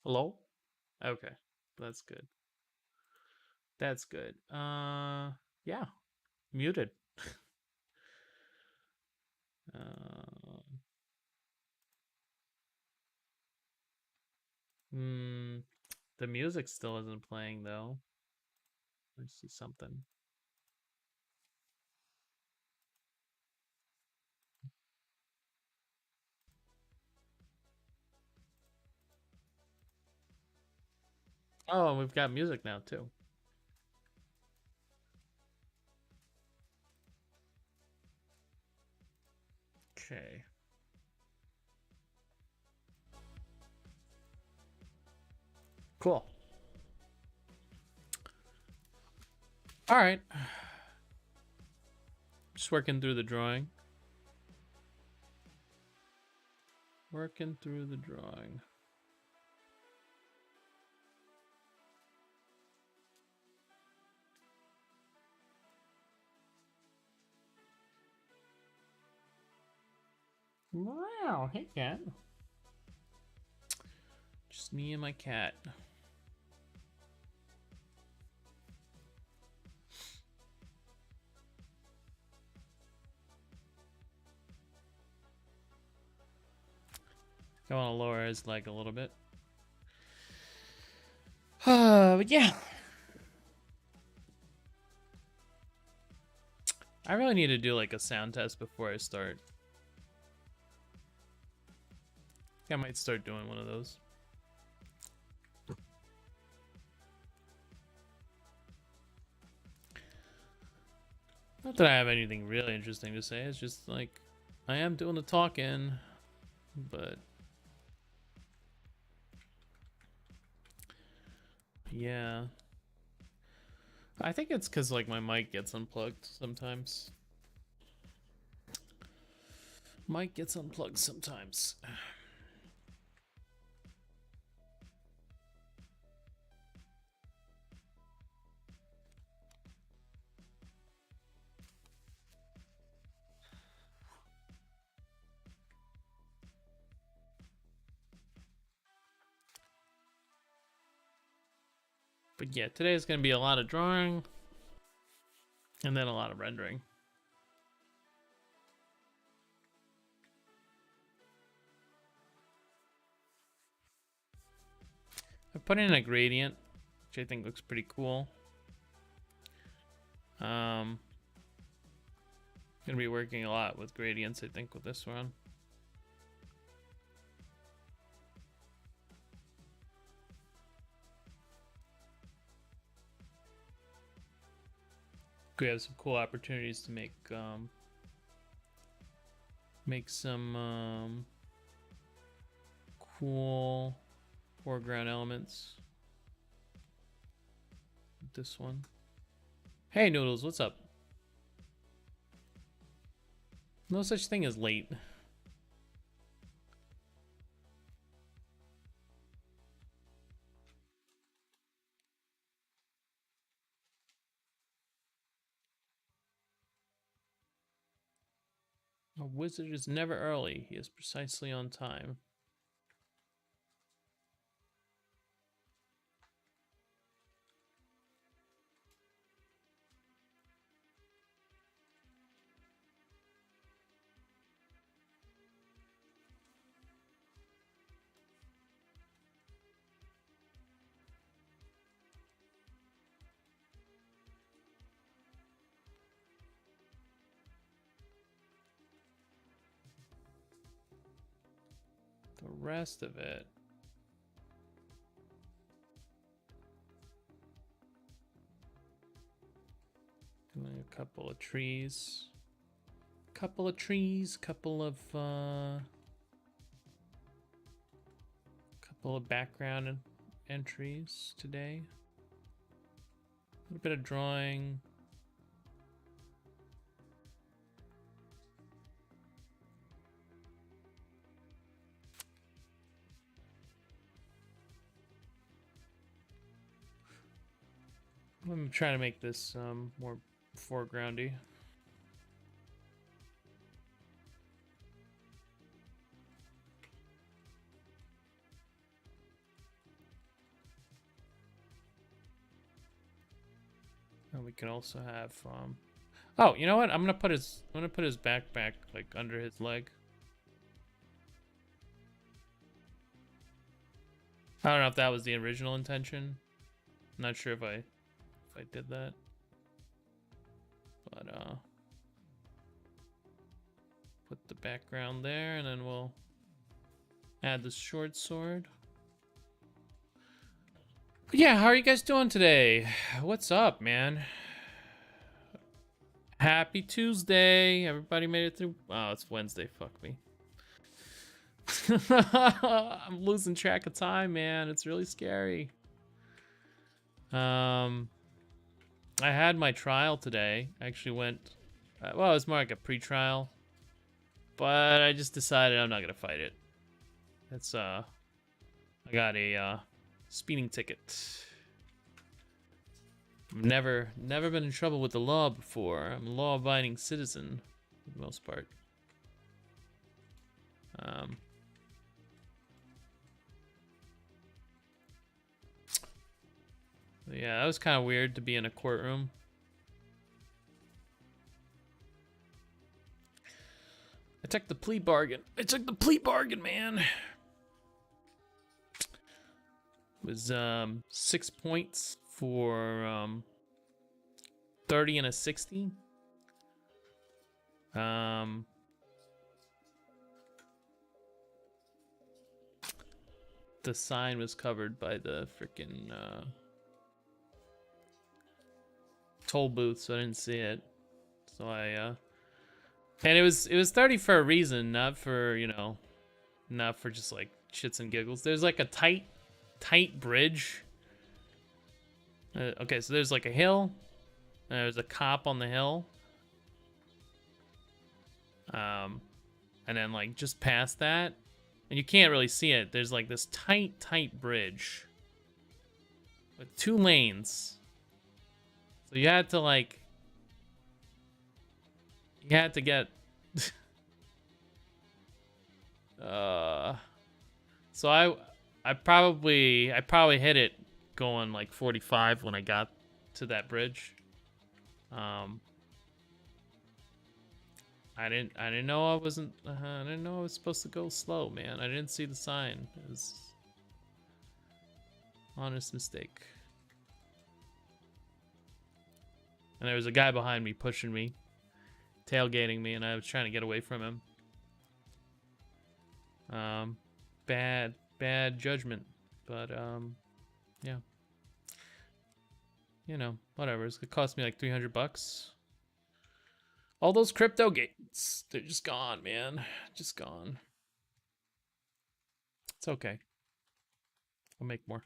Hello? Okay. That's good. That's good. Yeah. Muted. Uh hmm, the music still isn't playing though. Let's see something. Oh, we've got music now too. Okay. Cool. All right. Just working through the drawing. Working through the drawing. Wow. Hey, cat. Just me and my cat. I want to lower his leg a little bit. But yeah. I really need to do like a sound test before I start. I might start doing one of those. Not that I have anything really interesting to say. It's just like I am doing the talking, but yeah. I think it's because like my mic gets unplugged sometimes. Mic gets unplugged sometimes. But yeah, today is going to be a lot of drawing and then a lot of rendering. I put in a gradient, which I think looks pretty cool. Gonna be working a lot with gradients, I think, with this one. We have some cool opportunities to make some cool foreground elements. This one. Hey Noodles, what's up? No such thing as late. A wizard is never early. He is precisely on time. The rest of it. Doing a couple of trees. Couple of background entries today. A little bit of drawing. I'm trying to make this more foregroundy. We can also have oh, you know what? I'm gonna put his backpack like under his leg. I don't know if that was the original intention. I'm not sure if I did that. But put the background there, and then we'll add the short sword. But yeah, how are you guys doing today? What's up, man? Happy Tuesday. Everybody made it through. Oh, it's Wednesday. Fuck me. I'm losing track of time, man. It's really scary. I had my trial today. I actually went, well, it was more like a pre-trial, but I just decided I'm not gonna fight it. It's I got a speeding ticket. I've never been in trouble with the law before. I'm a law-abiding citizen for the most part. Yeah, that was kind of weird to be in a courtroom. I took the plea bargain. I took the plea bargain, man. It was 6 points for 30 and a 60. The sign was covered by the freaking toll booth, so I didn't see it. So and it was 30 for a reason, not for, you know, not for just like shits and giggles. There's like a tight bridge. Okay, so there's like a hill, and there's a cop on the hill. And then like just past that, and you can't really see it, there's like this tight bridge with 2 lanes. So you had to like, you had to get so I probably hit it going like 45 when I got to that bridge. I didn't know I wasn't I didn't know I was supposed to go slow, man. I didn't see the sign. It was honest mistake. And there was a guy behind me pushing me, tailgating me, and I was trying to get away from him. Bad judgment, but yeah, you know, whatever. It's gonna cost me like $300. All those crypto gates, they're just gone, man. Just gone. It's okay. I'll make more.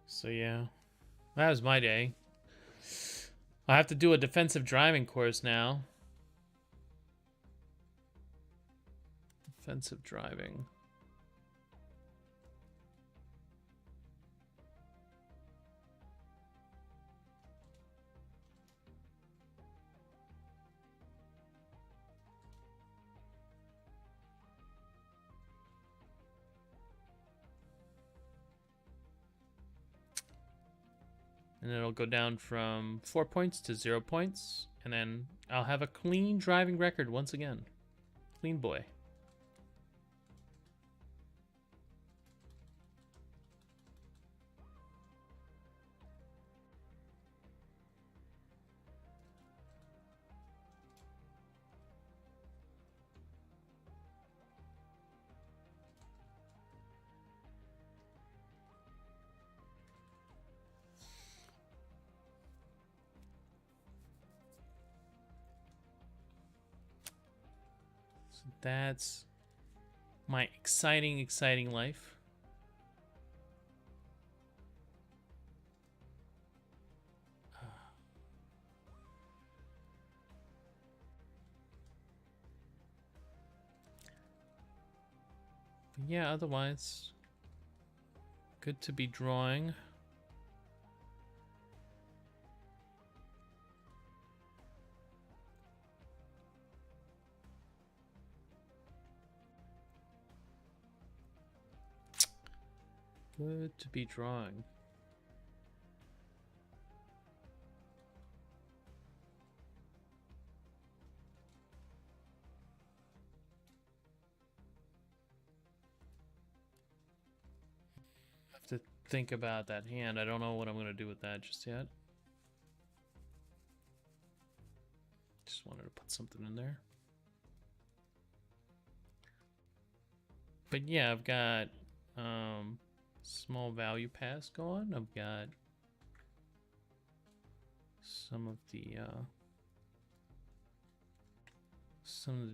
So yeah, that was my day. I have to do a defensive driving course now. Defensive driving. And it'll go down from 4 points to 0 points. And then I'll have a clean driving record once again. Clean boy. That's my exciting life. Yeah, otherwise, good to be drawing. Good to be drawing. Have to think about that hand. I don't know what I'm going to do with that just yet. Just wanted to put something in there. But yeah, I've got small value pass going. I've got some of the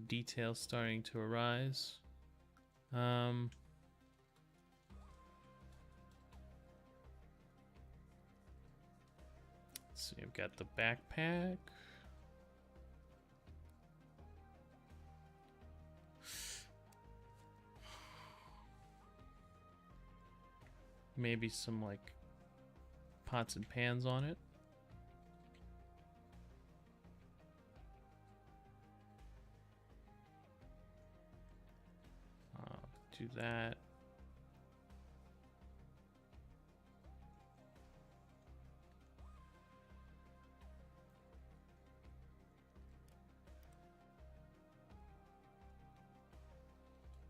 details starting to arise. Let's see, I've got the backpack. Maybe some like pots and pans on it. Do that.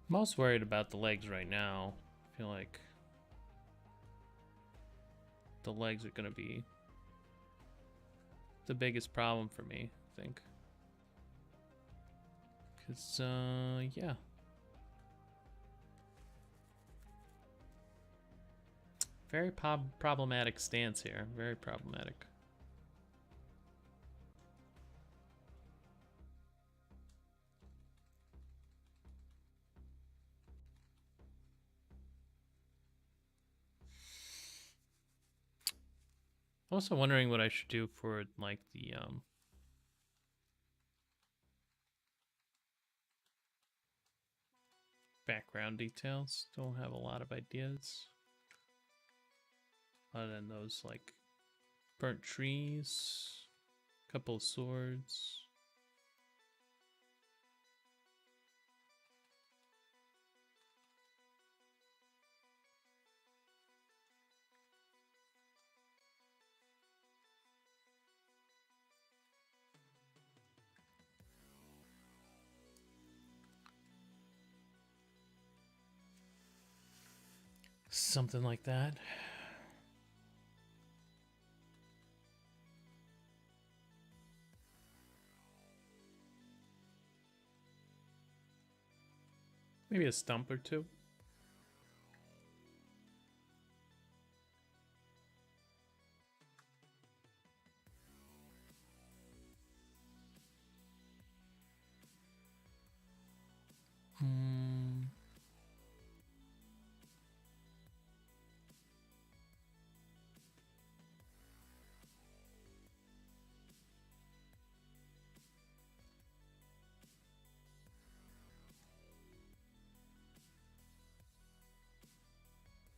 Most worried about the legs right now. I feel like the legs are gonna be the biggest problem for me, I think. Cause yeah. Very problematic stance here. Very problematic. Also wondering what I should do for like the background details. Don't have a lot of ideas. Other than those like burnt trees, couple of swords. Something like that. Maybe a stump or two.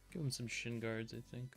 Give him some shin guards, I think.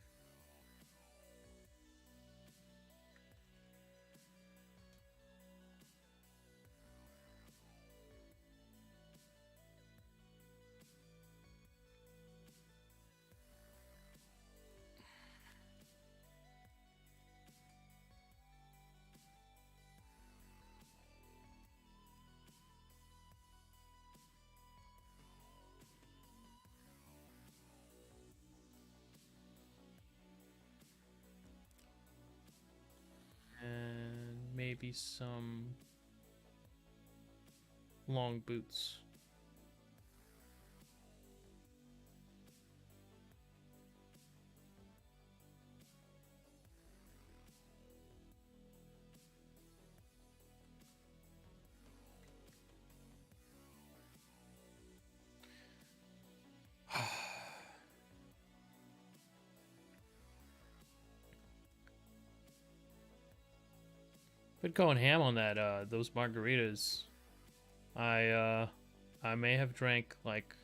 And maybe some long boots. But going ham on that, those margaritas. I may have drank like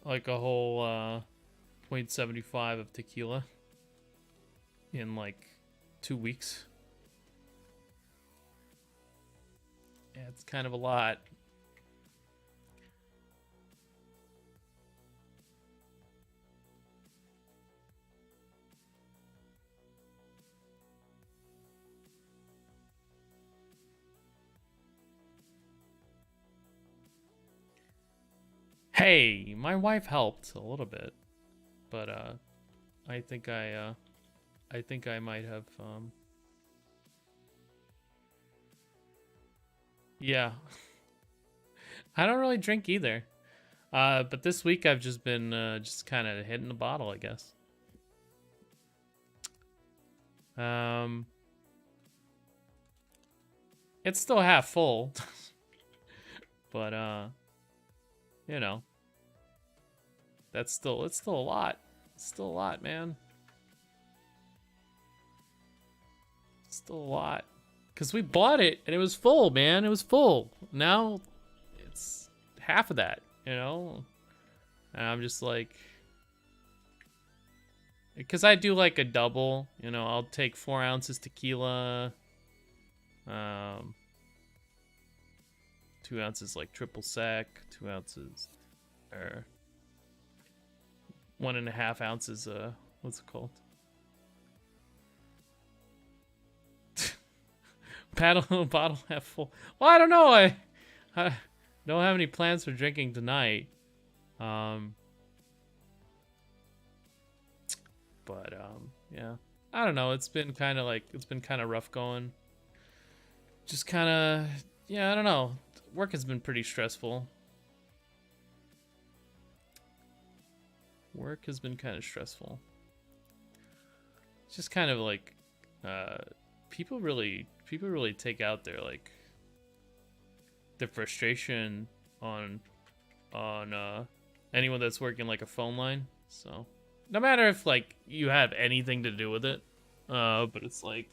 like a whole 0.75 of tequila in like 2 weeks. Yeah, it's kind of a lot. Hey, my wife helped a little bit, but I think I might have yeah. I don't really drink either. But this week I've just been just kind of hitting the bottle, I guess. Um, it's still half full, but you know, it's still a lot. It's still a lot, man. It's still a lot. Cause we bought it and it was full, man. It was full. Now it's half of that, you know? And I'm just like, because I do like a double, you know, I'll take 4 ounces tequila, 2 ounces like triple sec, 2 ounces, or 1.5 ounces, what's it called? Bottle half full. Well, I don't know. I don't have any plans for drinking tonight. But yeah. I don't know. It's been kind of rough going. Just kind of, yeah, I don't know. Work has been pretty stressful. Work has been kind of stressful. It's just kind of like, people really take out their frustration on anyone that's working like a phone line. So no matter if like you have anything to do with it, but it's like,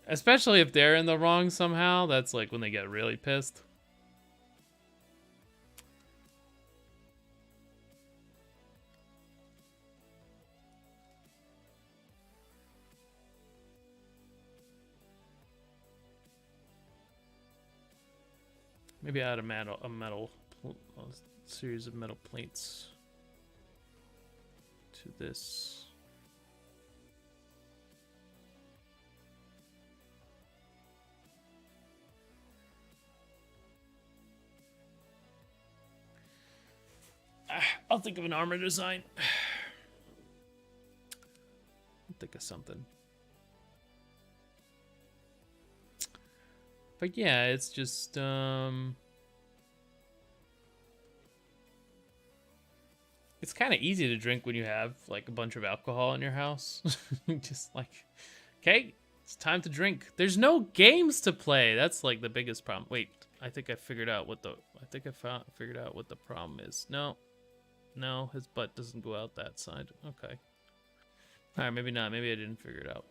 especially if they're in the wrong somehow, that's like when they get really pissed. Maybe add a series of metal plates to this. I'll think of an armor design. I'll think of something. But yeah, it's just it's kind of easy to drink when you have like a bunch of alcohol in your house. Just like, okay, it's time to drink. There's no games to play. That's like the biggest problem. Wait, I think I figured out what the figured out what the problem is. No, his butt doesn't go out that side. Okay. All right, maybe not. Maybe I didn't figure it out.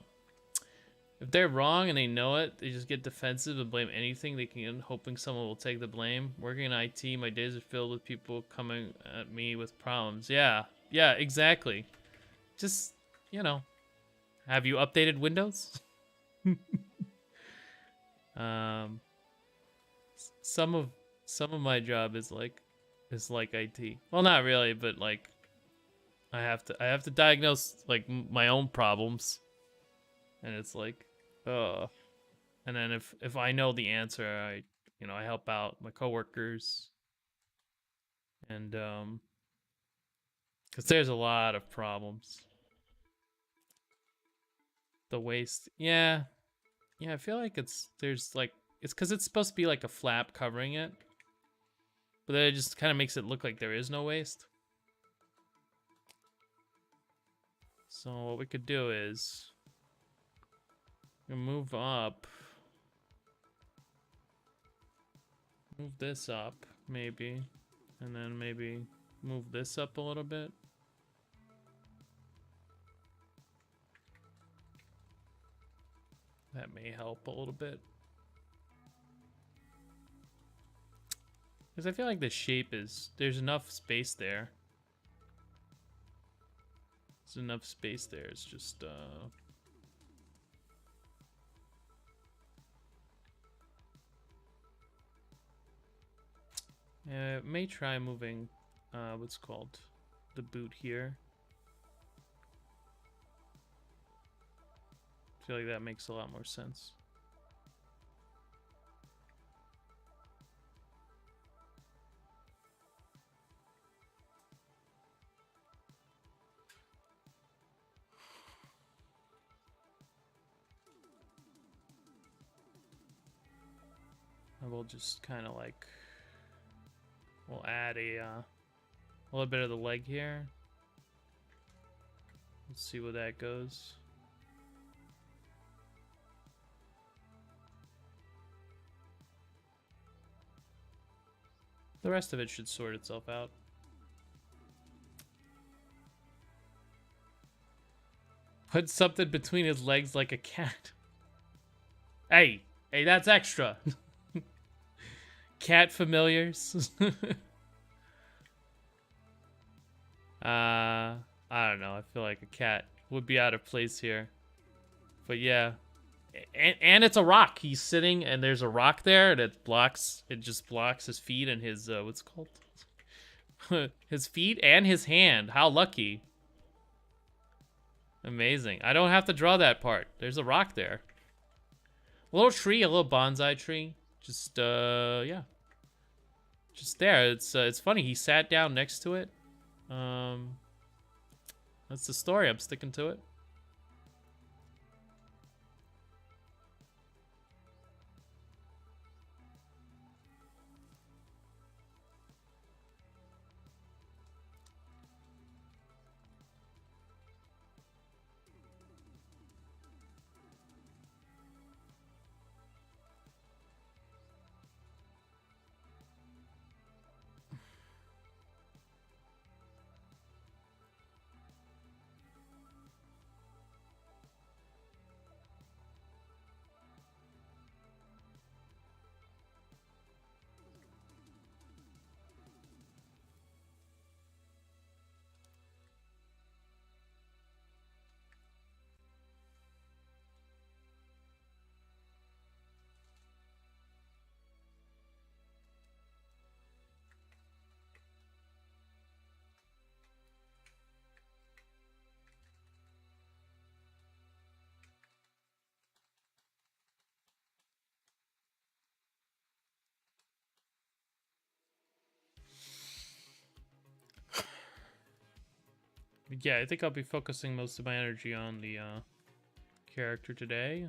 If they're wrong and they know it, they just get defensive and blame anything they can, hoping someone will take the blame. Working in IT, my days are filled with people coming at me with problems. Yeah, exactly. Just, you know, have you updated Windows? Some of my job is like IT. Well, not really, but like I have to diagnose like my own problems, and it's like, and then if I know the answer, I help out my coworkers, and because there's a lot of problems. The waste, yeah, I feel like there's like it's because it's supposed to be like a flap covering it, but then it just kind of makes it look like there is no waste. So what we could do is move this up maybe, and then maybe move this up a little bit. That may help a little bit. Because I feel like the shape is... There's enough space there. There's enough space there. It's just, may try moving, what's called the boot here. I feel like that makes a lot more sense. And we'll just kind of like, we'll add a little bit of the leg here. Let's see where that goes. The rest of it should sort itself out. Put something between his legs like a cat. Hey, that's extra. Cat familiars. I don't know. I feel like a cat would be out of place here. But yeah. And it's a rock. He's sitting and there's a rock there that blocks, it just blocks his feet and his, what's it called? His feet and his hand. How lucky. Amazing. I don't have to draw that part. There's a rock there. A little tree, a little bonsai tree. Just, yeah. Just there. It's funny. He sat down next to it. That's the story. I'm sticking to it. Yeah, I think I'll be focusing most of my energy on the character today.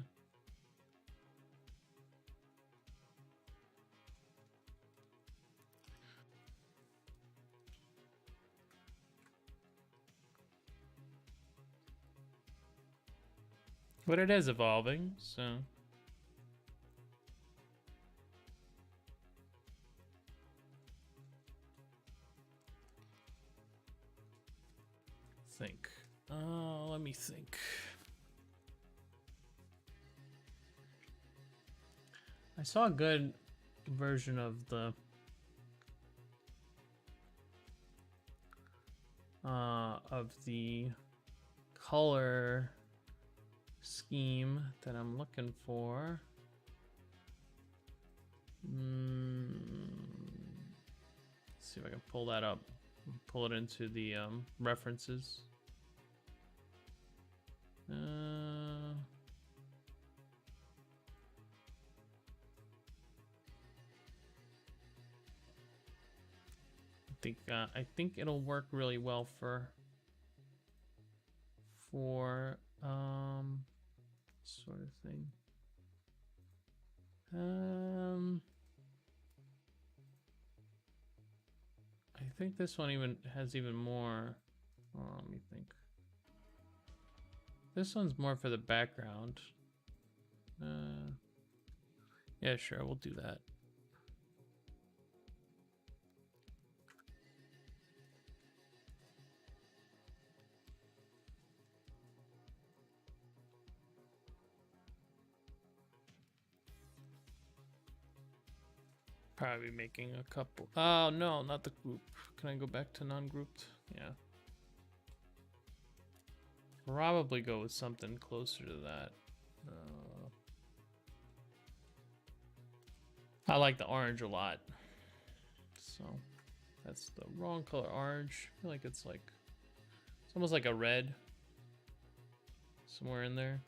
But it is evolving, so... Think. Let me think. I saw a good version of the color scheme that I'm looking for. Let's see if I can pull that up. Pull it into the references. I think it'll work really well for sort of thing. I think this one even has even more. Oh, let me think. This one's more for the background. Yeah, sure, we'll do that. Probably making a couple. Oh no, not the group. Can I go back to non-grouped? Yeah. Probably go with something closer to that. I like the orange a lot. So that's the wrong color orange. I feel like it's almost like a red. Somewhere in there.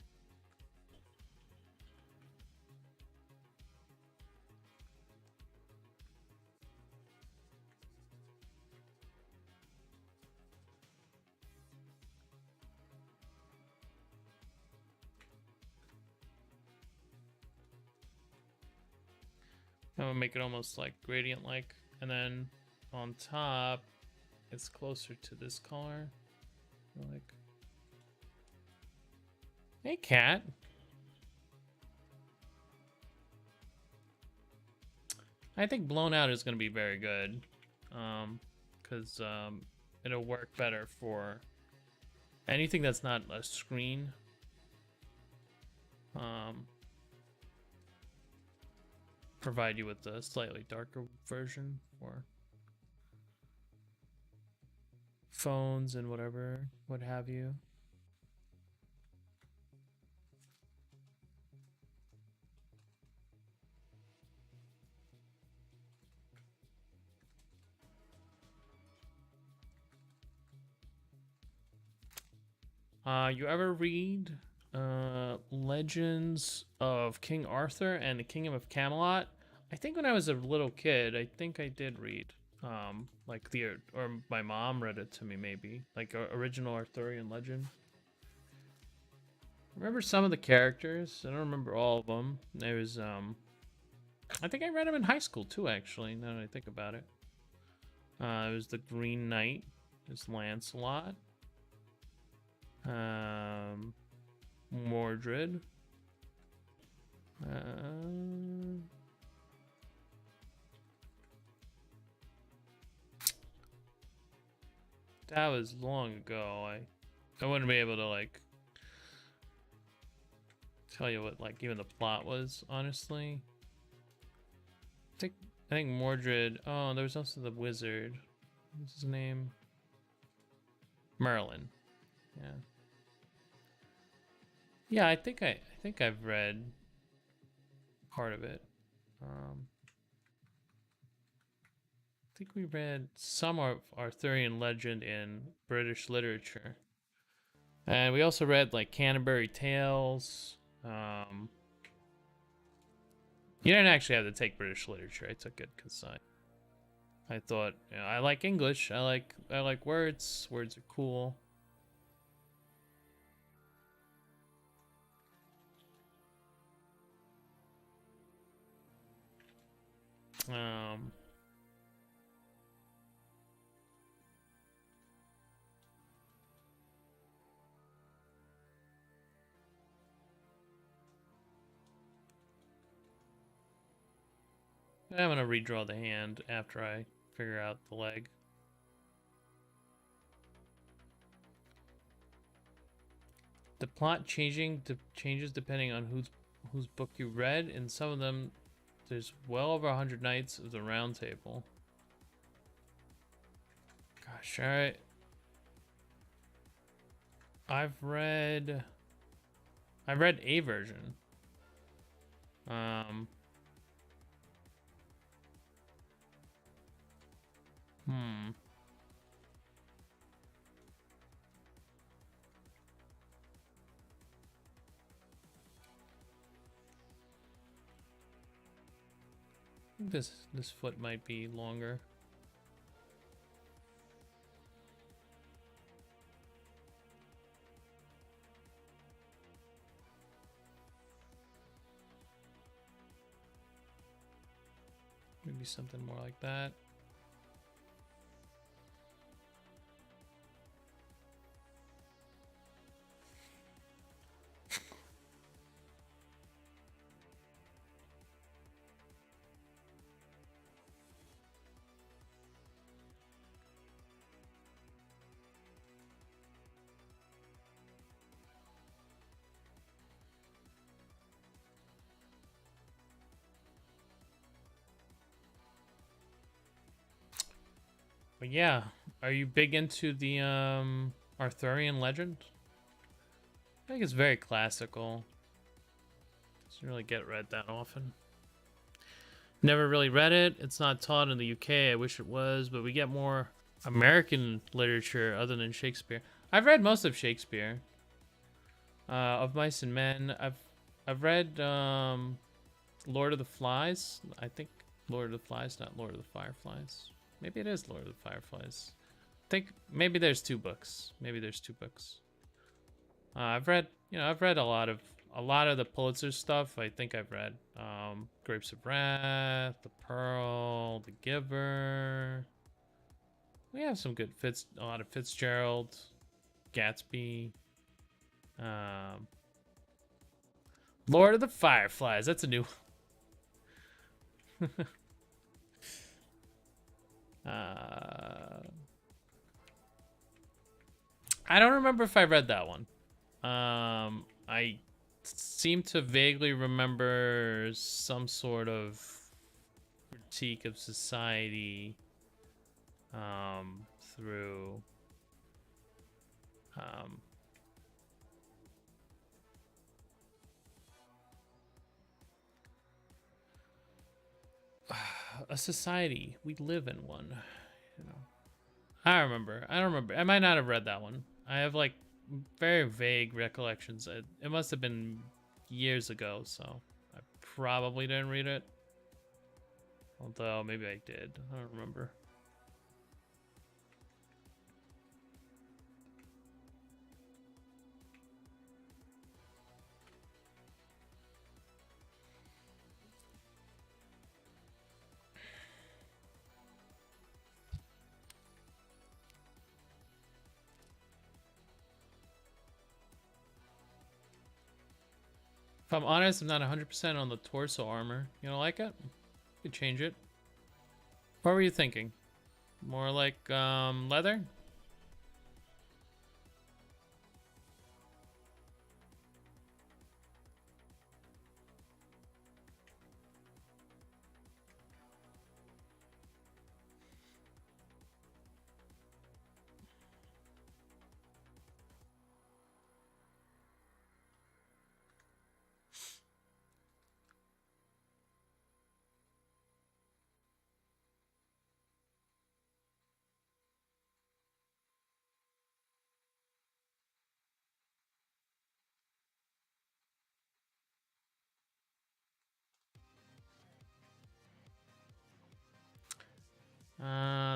I'm gonna make it almost like gradient like, and then on top it's closer to this color. Like, hey cat. I think blown out is gonna be very good. Because it'll work better for anything that's not a screen. Provide you with a slightly darker version for phones and whatever, what have you. You ever read Legends of King Arthur and the Kingdom of Camelot? I think when I was a little kid, I think I did read like or my mom read it to me maybe, like original Arthurian legend. I remember some of the characters. I don't remember all of them. There was I think I read them in high school too, actually, now that I think about it. It was the Green Knight. There's Lancelot. Mordred. That was long ago. I wouldn't be able to like tell you what like even the plot was, honestly. I think Mordred. Oh, there was also the wizard. What's his name? Merlin. Yeah. Yeah, I think I've read part of it. I think we read some of Arthurian legend in British literature. And we also read like Canterbury Tales. You didn't actually have to take British literature. I took it because I thought, you know, I like English. I like words. Words are cool. I'm gonna redraw the hand after I figure out the leg. The plot changes depending on whose book you read. In some of them, there's well over 100 Knights of the Round Table. Gosh, all right. I've read a version. I think this foot might be longer. Maybe something more like that. But yeah, are you big into the Arthurian legend? I think it's very classical. Doesn't really get read that often. Never really read it. It's not taught in the UK. I wish it was, but we get more American literature other than Shakespeare. I've read most of Shakespeare. Of Mice and Men. I've read Lord of the Flies. I think Lord of the Flies, not Lord of the Fireflies. Maybe it is Lord of the Fireflies. I think maybe there's two books. Maybe there's two books. I've read a lot of the Pulitzer stuff. I think I've read Grapes of Wrath, The Pearl, The Giver. We have some good a lot of Fitzgerald, Gatsby, Lord of the Fireflies. That's a new one. I don't remember if I read that one. I seem to vaguely remember some sort of critique of society through a society. We live in one, you know. I don't remember. I might not have read that one. I have like very vague recollections. It must have been years ago, so I probably didn't read it. Although maybe I did. I don't remember. If I'm honest, I'm not 100% on the torso armor. You don't like it? You could change it. What were you thinking? More like leather?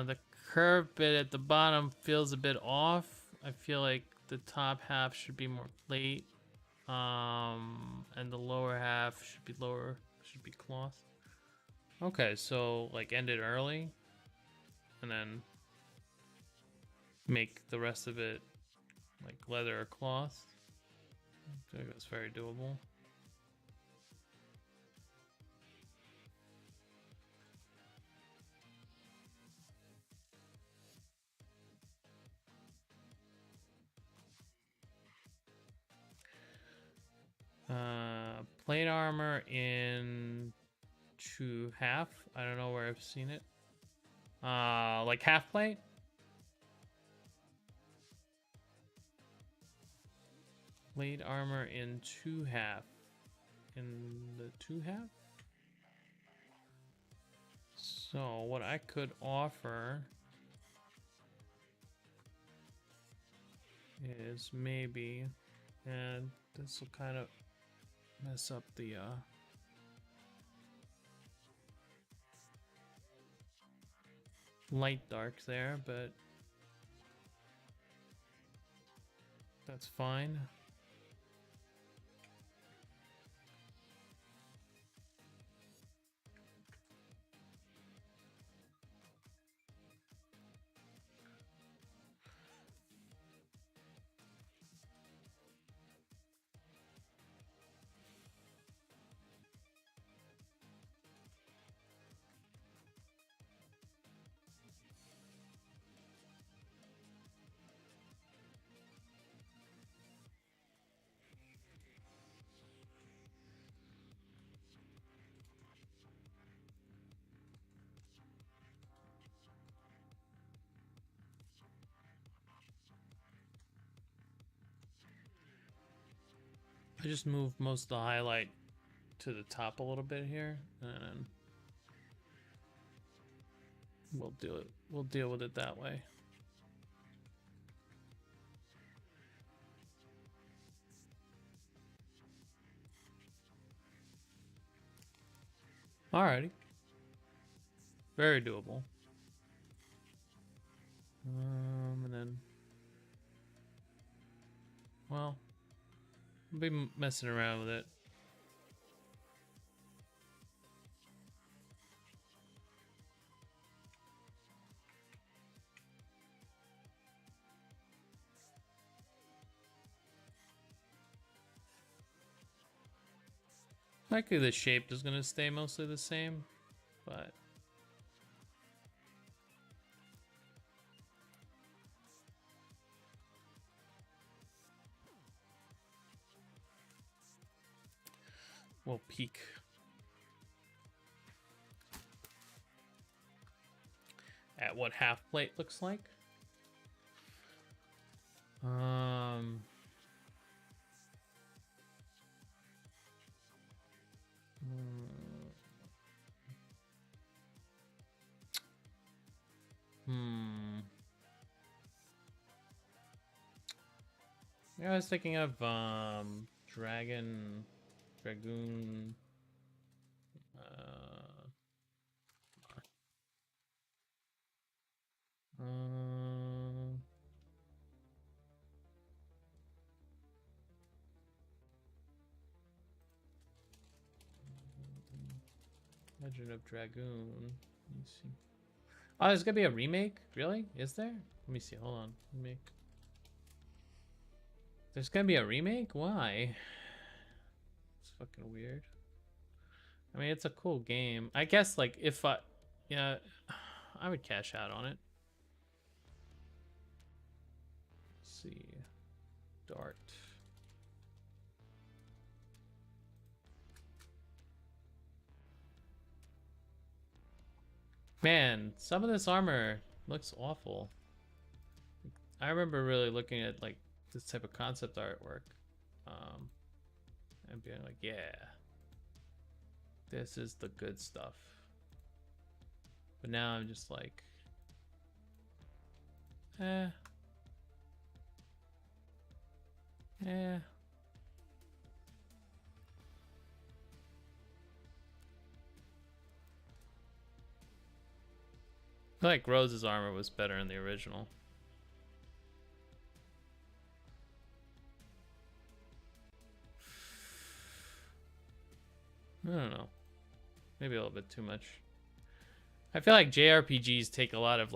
The curve bit at the bottom feels a bit off. I feel like the top half should be more plate. And the lower half should be cloth. Okay, so like end it early and then make the rest of it like leather or cloth. I think that's very doable. Plate armor in 2.5. I don't know where I've seen it. Like half plate. Plate armor in 2.5. In the 2.5. So what I could offer is maybe, and this will kind of mess up the light dark there, but that's fine. I just move most of the highlight to the top a little bit here, and then we'll do it. We'll deal with it that way. Alrighty. Very doable. And then, well, I'll be messing around with it. Likely the shape is going to stay mostly the same, but we'll peek at what half plate looks like. Yeah, I was thinking of Dragoon. Legend of Dragoon. Let me see. Oh, there's gonna be a remake? Really? Is there? Let me see. Hold on. Remake. There's gonna be a remake? Why? It's fucking weird. I mean, it's a cool game. I guess, like, if I... Yeah, I would cash out on it. Let's see. Dart. Man, some of this armor looks awful. I remember really looking at, like, this type of concept artwork. And being like, yeah. This is the good stuff. But now I'm just like... Eh. I feel like Rose's armor was better in the original. I don't know. Maybe a little bit too much. I feel like JRPGs take a lot of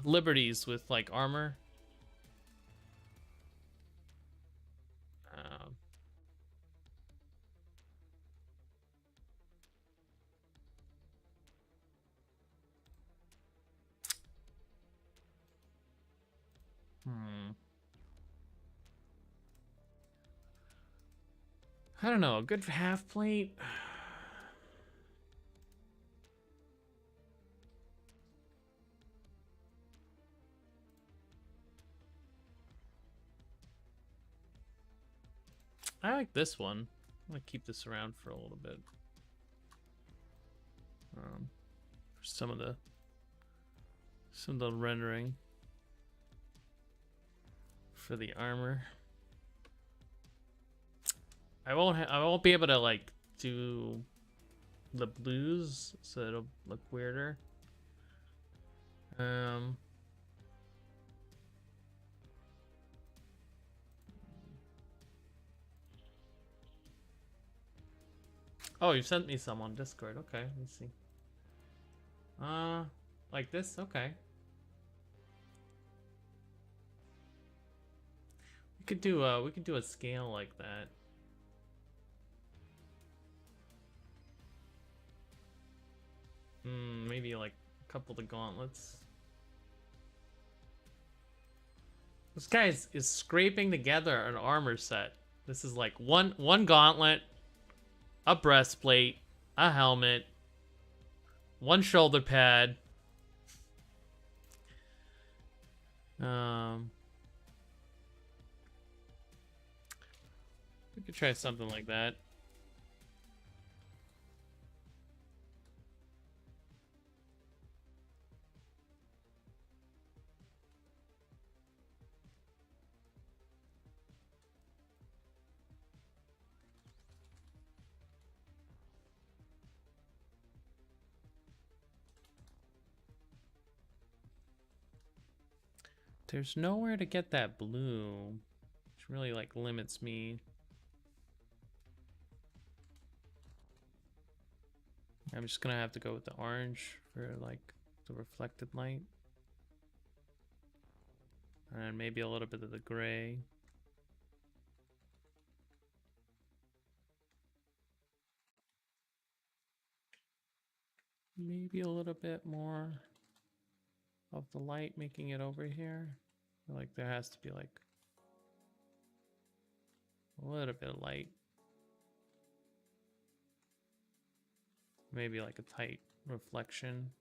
liberties with like armor. I don't know, a good half plate. I like this one. I'm gonna keep this around for a little bit. For some of the rendering for the armor. I won't be able to like do the blues, so it'll look weirder. Oh, you sent me some on Discord. Okay, let me see. Like this? Okay. We could do a scale like that. Maybe like a couple of the gauntlets. This guy is scraping together an armor set. This is like one gauntlet, a breastplate, a helmet, one shoulder pad. We could try something like that. There's nowhere to get that blue, which really like limits me. I'm just gonna have to go with the orange for like the reflected light. And maybe a little bit of the gray. Maybe a little bit more of the light making it over here. I feel like there has to be like a little bit of light. Maybe like a tight reflection.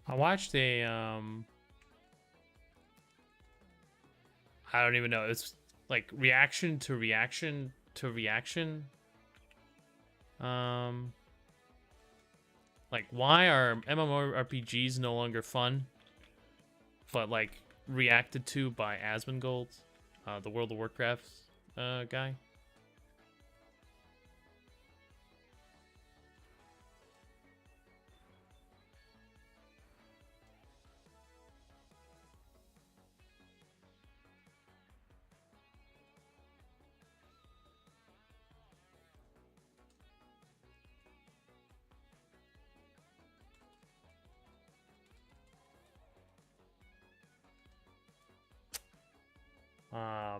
I watched a I don't even know. It's like reaction to reaction to reaction. Like why are MMORPGs no longer fun, but like reacted to by Asmongold, the World of Warcraft guy?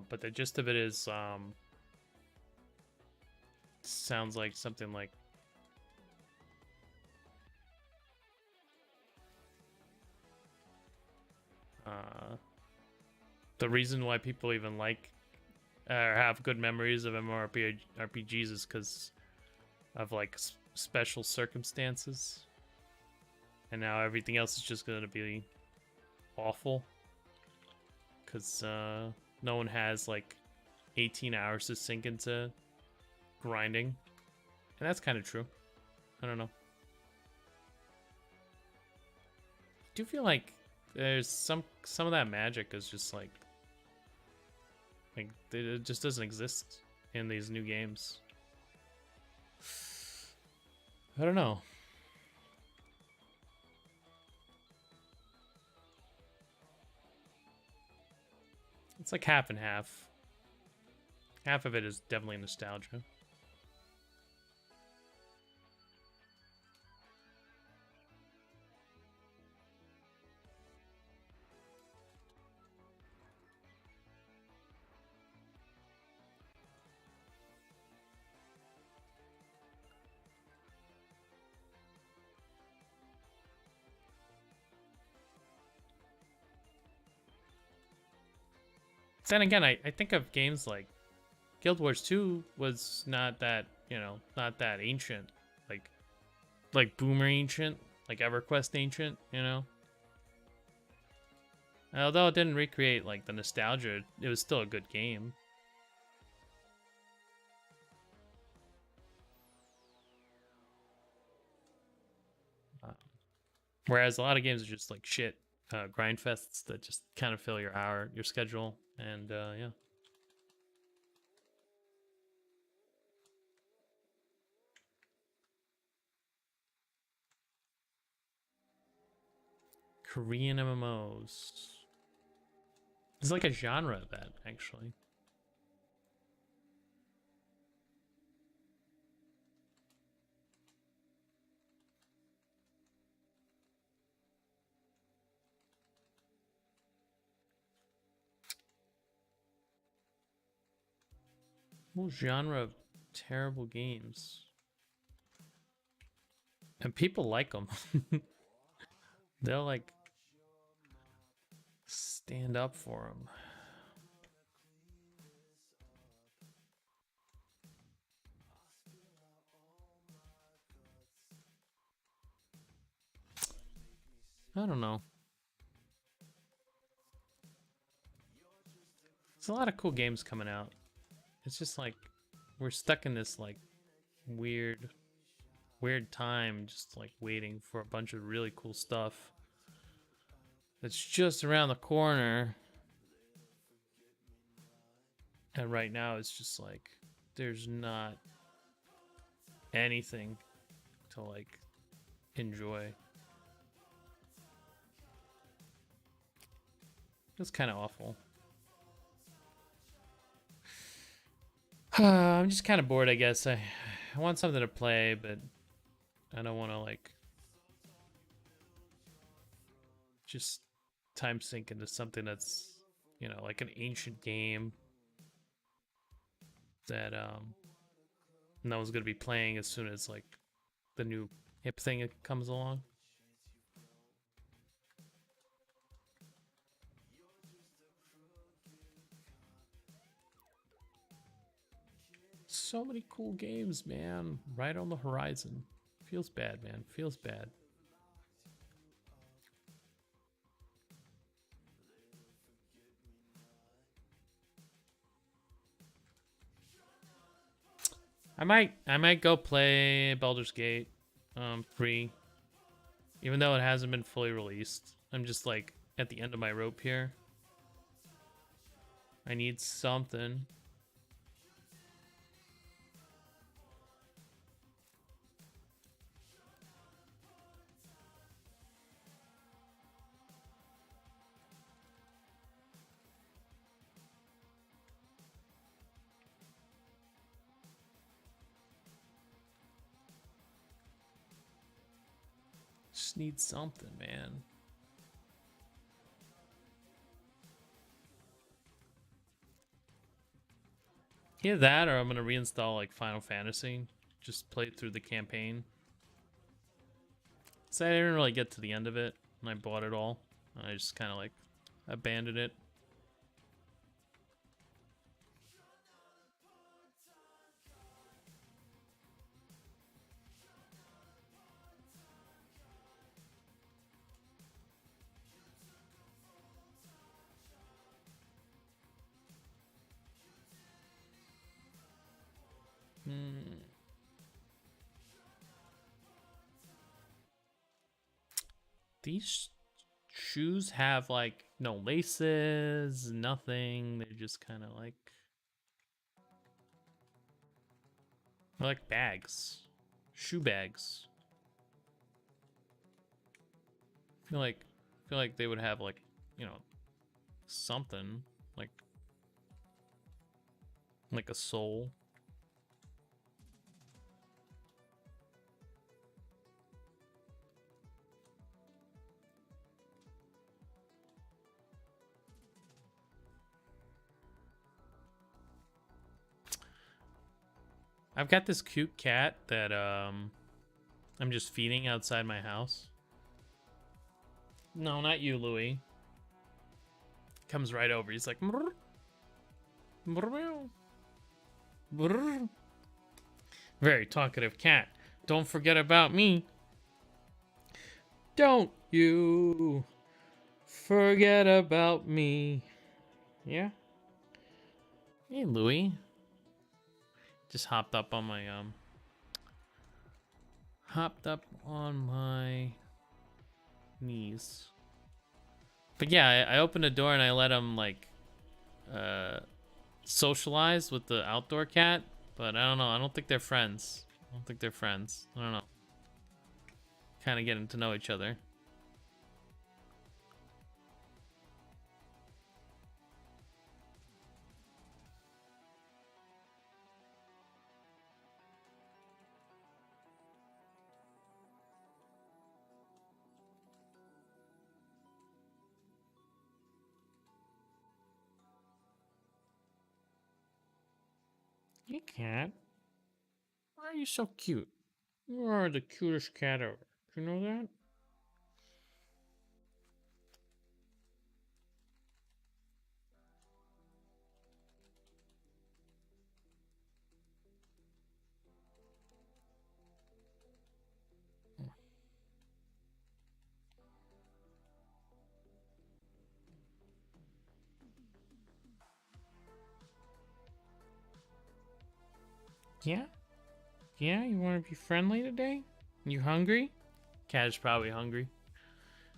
But the gist of it is, sounds like something like, the reason why people even like or have good memories of MMORPGs is because of like special circumstances, and now everything else is just going to be awful because no one has like 18 hours to sink into grinding, and that's kind of true. I don't know. I do feel like there's some of that magic is just like it just doesn't exist in these new games. I don't know. It's like half and half. Half of it is definitely nostalgia. Then again, I think of games like Guild Wars 2 was not that, you know, not that ancient. Like Boomer ancient, like EverQuest ancient, you know? And although it didn't recreate like the nostalgia, it was still a good game. Whereas a lot of games are just like shit grind fests that just kind of fill your schedule, and yeah. Korean MMOs. It's like a genre of that, actually. Whole genre of terrible games. And people like them. They'll like stand up for them. I don't know. There's a lot of cool games coming out. It's just like we're stuck in this like weird time, just like waiting for a bunch of really cool stuff that's just around the corner. And right now it's just like there's not anything to like enjoy. It's kind of awful. I'm just kind of bored, I guess. I want something to play, but I don't want to like just time sink into something that's, you know, like an ancient game that no one's gonna be playing as soon as like the new hip thing comes along. So many cool games, man, right on the horizon. Feels bad, man. Feels bad. I might go play Baldur's Gate 3, even though it hasn't been fully released. I'm just like at the end of my rope here. I need something. Just need something, man. Either that or I'm gonna reinstall like Final Fantasy. Just play through the campaign. So I didn't really get to the end of it and I bought it all. I just kind of like abandoned it. These shoes have like no laces, nothing. They're just kind of like they're like bags, shoe bags. Feel like they would have like, you know, something like a sole. I've got this cute cat that I'm just feeding outside my house. No, not you, Louie. Comes right over. He's like, brr, brr, brr. Very talkative cat. Don't forget about me. Don't you forget about me. Yeah. Hey, Louie. Just hopped up on my knees. But yeah, I opened the door and I let him like socialize with the outdoor cat, but I don't know. I don't think they're friends. I don't know. Kind of getting to know each other. Hey, cat. Why are you so cute? You are the cutest cat ever. Do you know that? Yeah? Yeah, you want to be friendly today? You hungry? Cat is probably hungry.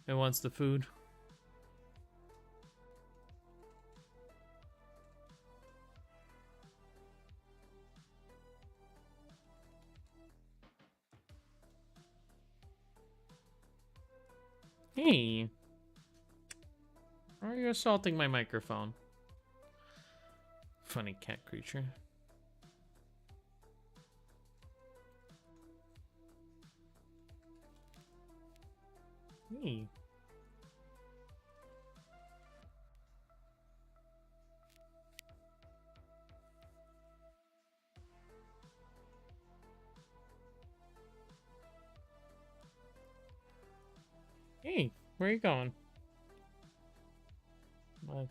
It wants the food. Hey, why are you assaulting my microphone? Funny cat creature. Hey. Hey, where are you going? I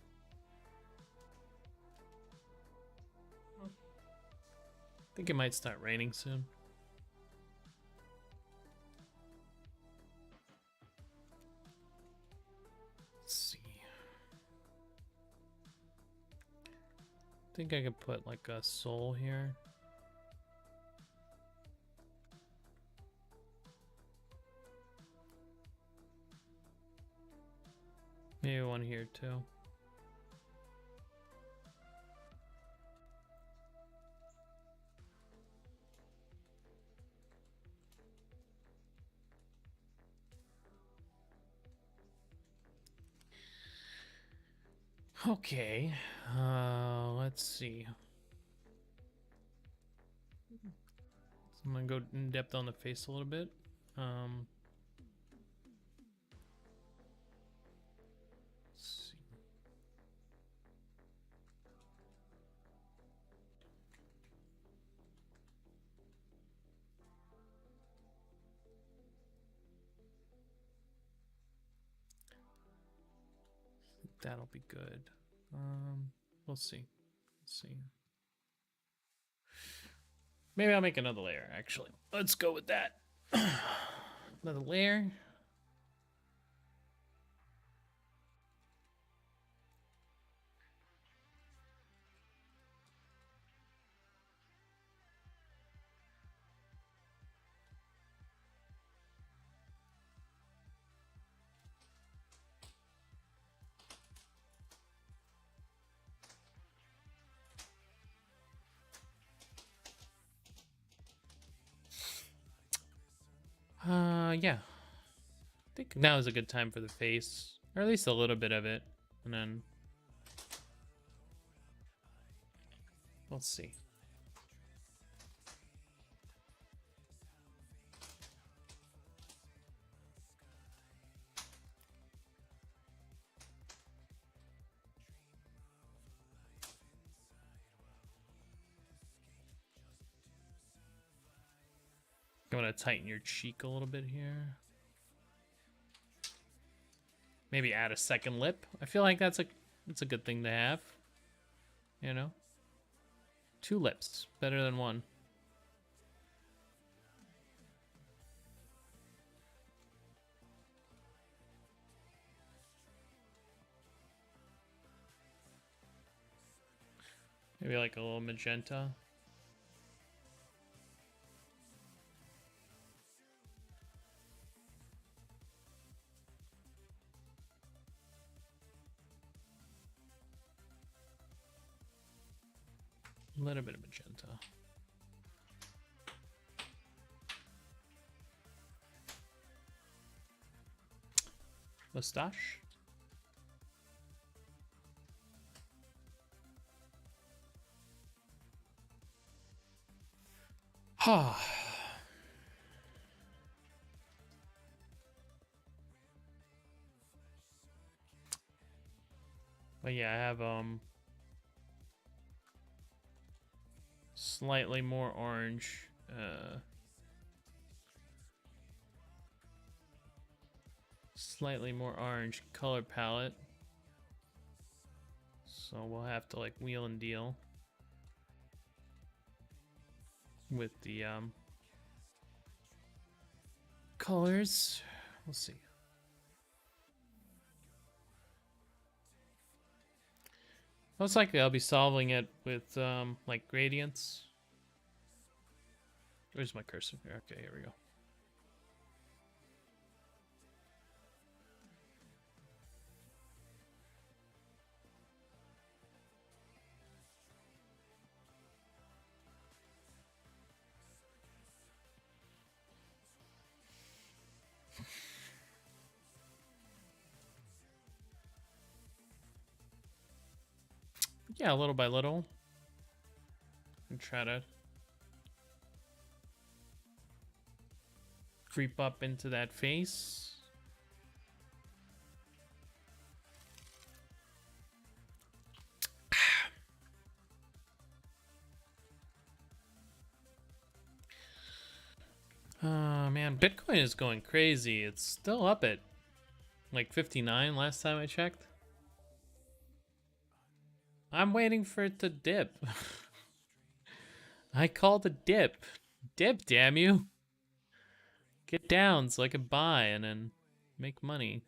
think it might start raining soon. Let's see. I think I could put like a soul here. Maybe one here too. Okay, let's see. So I'm gonna go in depth on the face a little bit. Let's see. That'll be good. We'll see. Let's see. Maybe I'll make another layer, actually. Let's go with that. Another layer. Yeah. I think now is a good time for the face, or at least a little bit of it, and then we'll see. I'm gonna tighten your cheek a little bit here. Maybe add a second lip. I feel like that's a good thing to have. You know? 2 lips. Better than 1. Maybe like a little magenta. A little bit of magenta. Mustache. Ha. But yeah, I have slightly more orange. Slightly more orange color palette. So we'll have to like wheel and deal with the colors. We'll see. Most likely I'll be solving it with like gradients. Where's my cursor? Okay, here we go. Yeah, little by little. And try to creep up into that face. Oh man, Bitcoin is going crazy. It's still up at like 59 last time I checked. I'm waiting for it to dip. I called a dip. Dip, damn you. Get down so I can buy and then make money.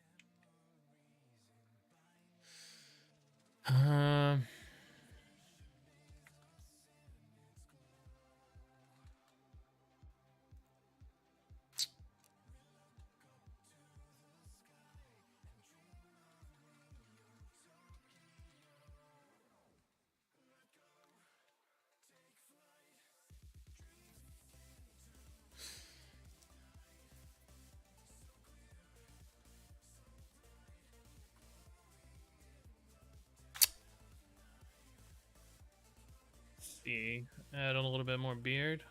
See, add on a little bit more beard.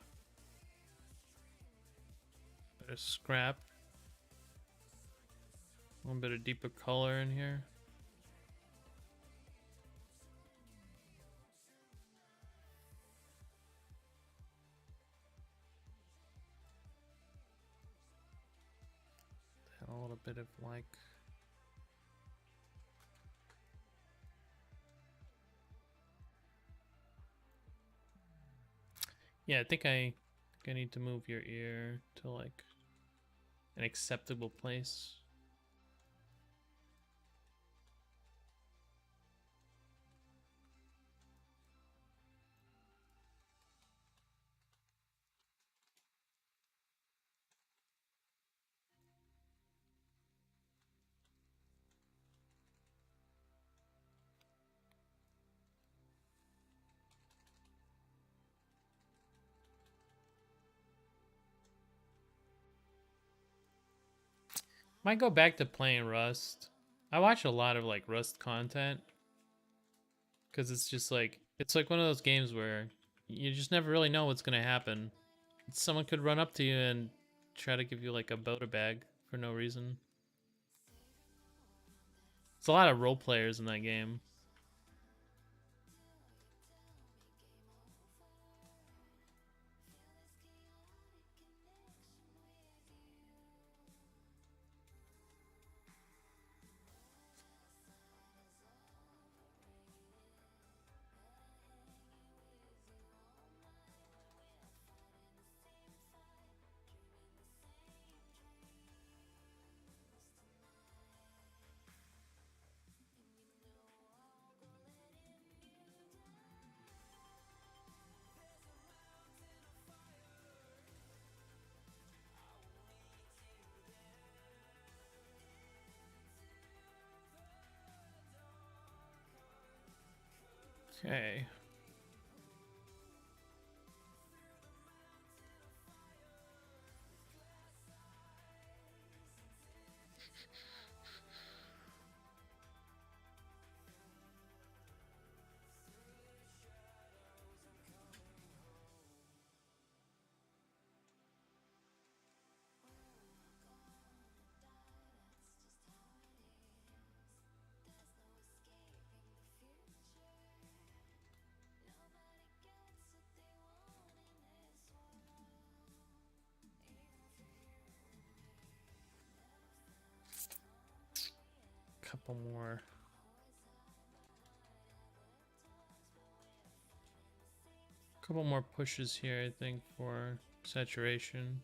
Bit of scrap. A little bit of deeper color in here. And a little bit of like yeah, I think I need to move your ear to like an acceptable place. Might go back to playing Rust. I watch a lot of like Rust content because it's just like it's like one of those games where you just never really know what's gonna happen. Someone could run up to you and try to give you like a Boda bag for no reason. It's a lot of role players in that game. Okay. couple more. Couple more pushes here, I think, for saturation.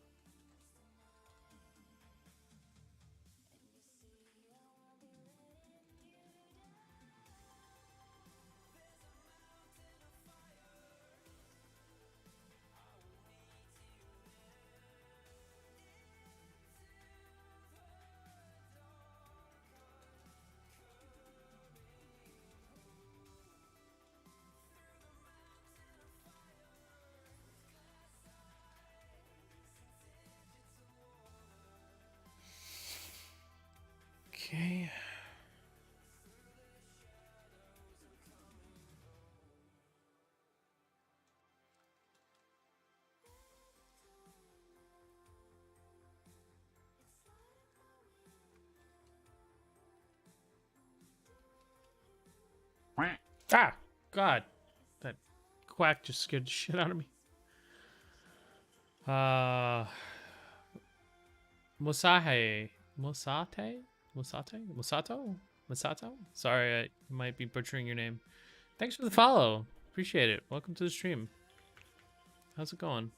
Okay. Ah, God, that quack just scared the shit out of me. Musahe, Musato. Sorry, I might be butchering your name. Thanks for the follow. Appreciate it. Welcome to the stream. How's it going?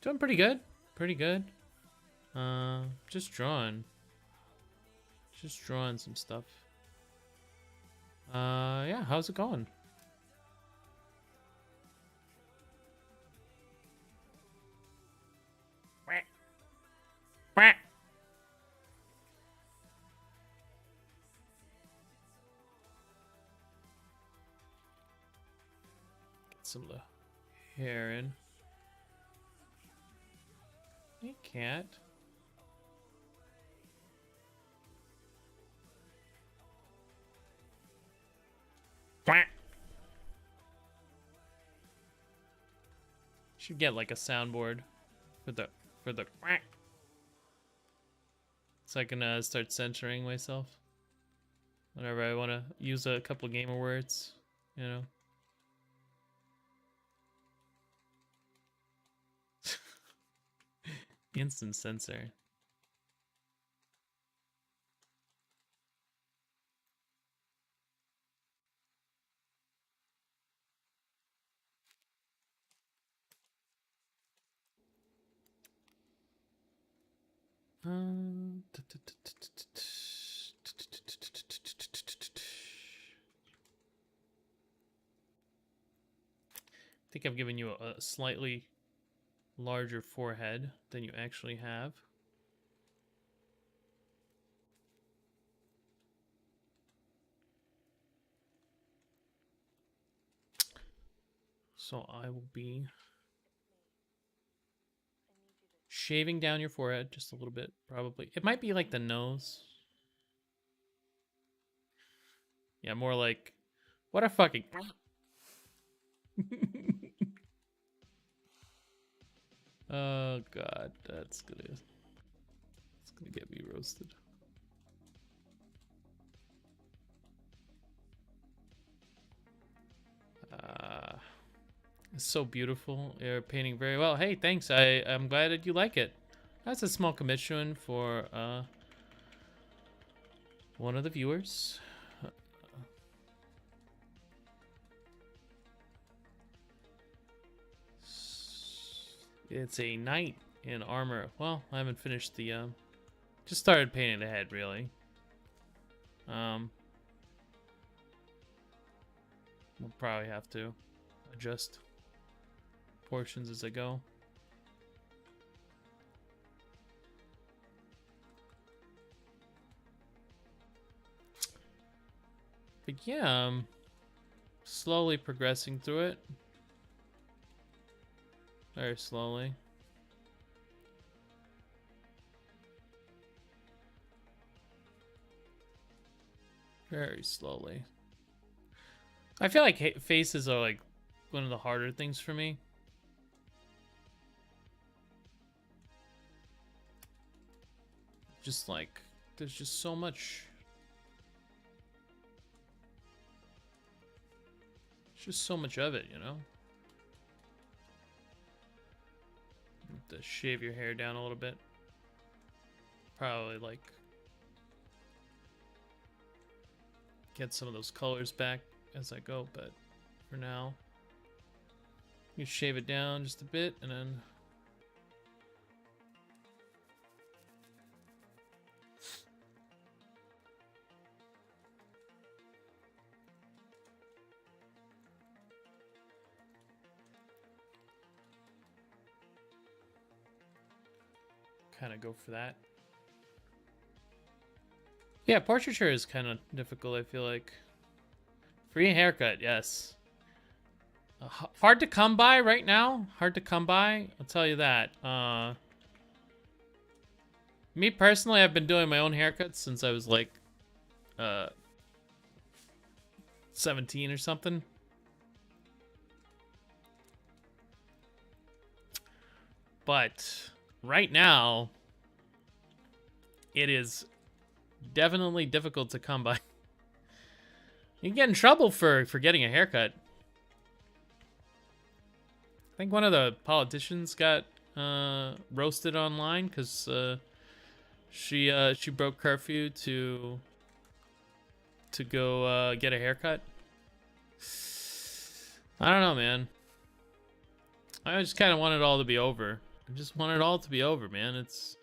Doing pretty good. Pretty good. Just drawing. Just drawing some stuff. Yeah, how's it going? Get some of the hair in. Hey, cat. Should get like a soundboard for the so I can start censoring myself whenever I want to use a couple of gamer words, you know. Instant censor. I think I've given you a slightly larger forehead than you actually have. So I will be shaving down your forehead just a little bit, probably. It might be like the nose. Yeah, more like, what a fucking... Oh God, it's gonna get me roasted. It's so beautiful. You're painting very well. Hey, thanks. I'm glad that you like it. That's a small commission for one of the viewers. It's a knight in armor. Well, I haven't finished the just started painting the head really. We'll probably have to adjust portions as I go. But yeah, I'm slowly progressing through it. Very slowly. Very slowly. I feel like faces are like one of the harder things for me. Just like, there's just so much. It's just so much of it, you know? To shave your hair down a little bit. Probably like get some of those colors back as I go, but for now, you shave it down just a bit and then kind of go for that. Yeah, portraiture is kind of difficult, I feel like. Free haircut, yes. Hard to come by right now. Hard to come by, I'll tell you that. Me personally, I've been doing my own haircuts since I was like 17 or something. But right now, it is definitely difficult to come by. You can get in trouble for getting a haircut. I think one of the politicians got roasted online because she broke curfew to go get a haircut. I don't know, man. I just kind of want it all to be over. I just want it all to be over, man. It's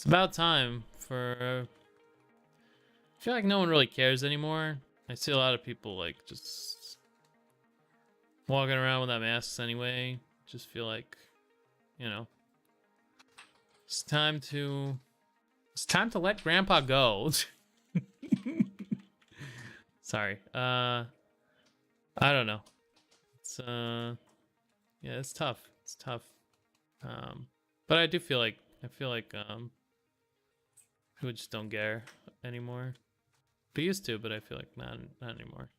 about time for. I feel like no one really cares anymore. I see a lot of people like just walking around without masks anyway. Just feel like, you know, it's time to let Grandpa go. Sorry. I don't know. It's yeah, it's tough. It's tough. But I do feel like people just don't care anymore. They used to, but I feel like not anymore.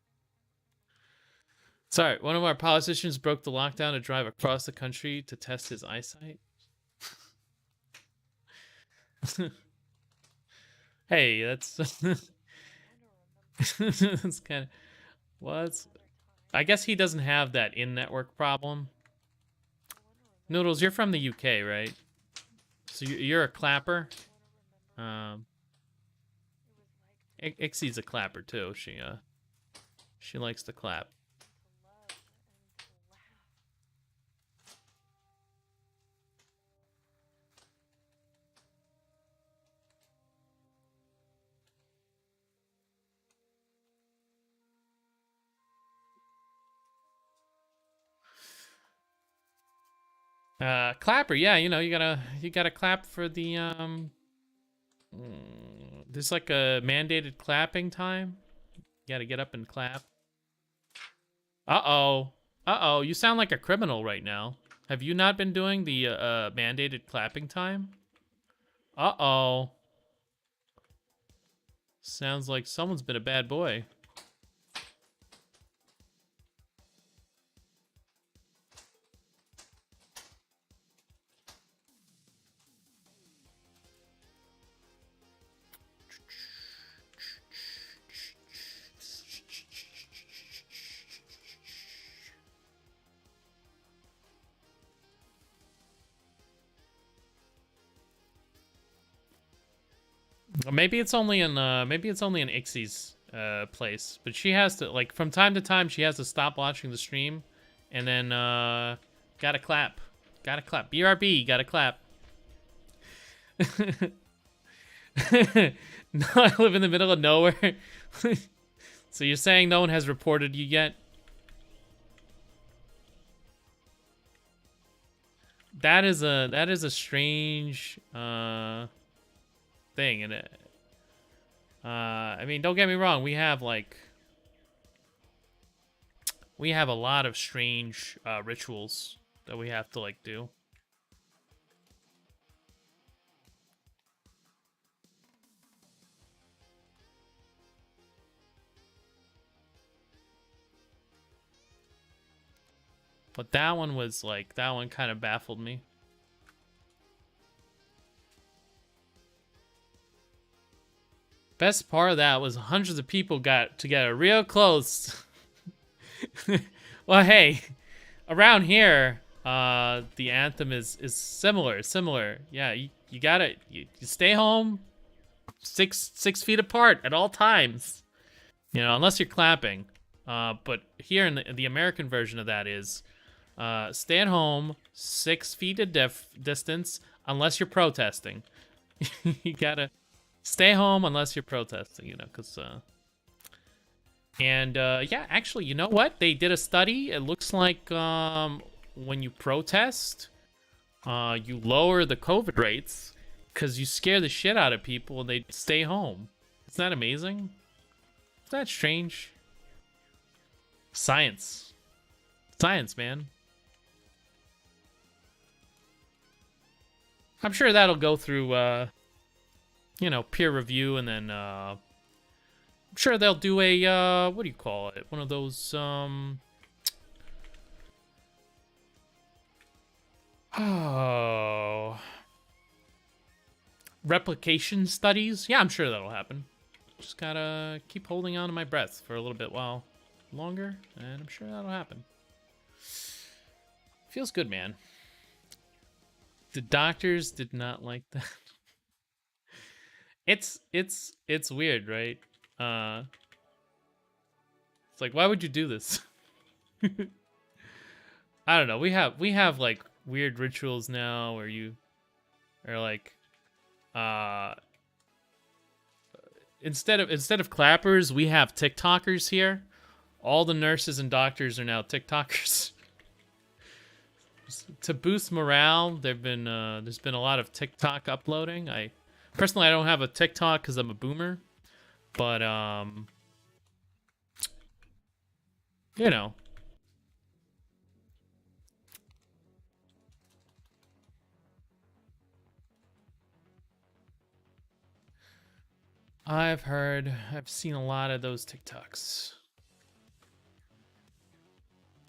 Sorry, one of our politicians broke the lockdown to drive across the country to test his eyesight. Hey, that's that's kind of what. I guess he doesn't have that in-network problem. Noodles, you're from the UK, right? So you're a clapper. Ixie's a clapper too. She likes to clap. Clapper, yeah, you know, you gotta clap for the there's like a mandated clapping time. You gotta get up and clap. Uh-oh, you sound like a criminal right now. Have you not been doing the mandated clapping time? Uh-oh. Sounds like someone's been a bad boy. Maybe it's only in Ixie's place, but she has to, like, from time to time she has to stop watching the stream and then gotta clap. BRB, gotta clap. No, I live in the middle of nowhere. So you're saying no one has reported you yet? That is a strange thing, and I mean, don't get me wrong, we have a lot of strange rituals that we have to like do. But that one kind of baffled me. Best part of that was hundreds of people got together real close. Well, hey, around here, the anthem is similar. Yeah, you gotta you stay home, 6 feet apart at all times. Unless you're clapping. But here in the American version of that is, stay at home, 6 feet of distance, unless you're protesting. You gotta stay home unless you're protesting, because, yeah, actually, you know what? They did a study. It looks like, when you protest, you lower the COVID rates because you scare the shit out of people and they stay home. Isn't that amazing? Isn't that strange? Science. Science, man. I'm sure that'll go through, peer review, and then, I'm sure they'll do a, what do you call it? One of those, replication studies. Yeah, I'm sure that'll happen. Just gotta keep holding on to my breath for a little bit while longer, and I'm sure that'll happen. Feels good, man. The doctors did not like that. It's weird, right? It's like, why would you do this? I don't know. We have like weird rituals now where you are like, instead of clappers, we have TikTokers here. All the nurses and doctors are now TikTokers. To boost morale, there's been a lot of TikTok uploading. I personally don't have a TikTok because I'm a boomer, but you know. I've seen a lot of those TikToks.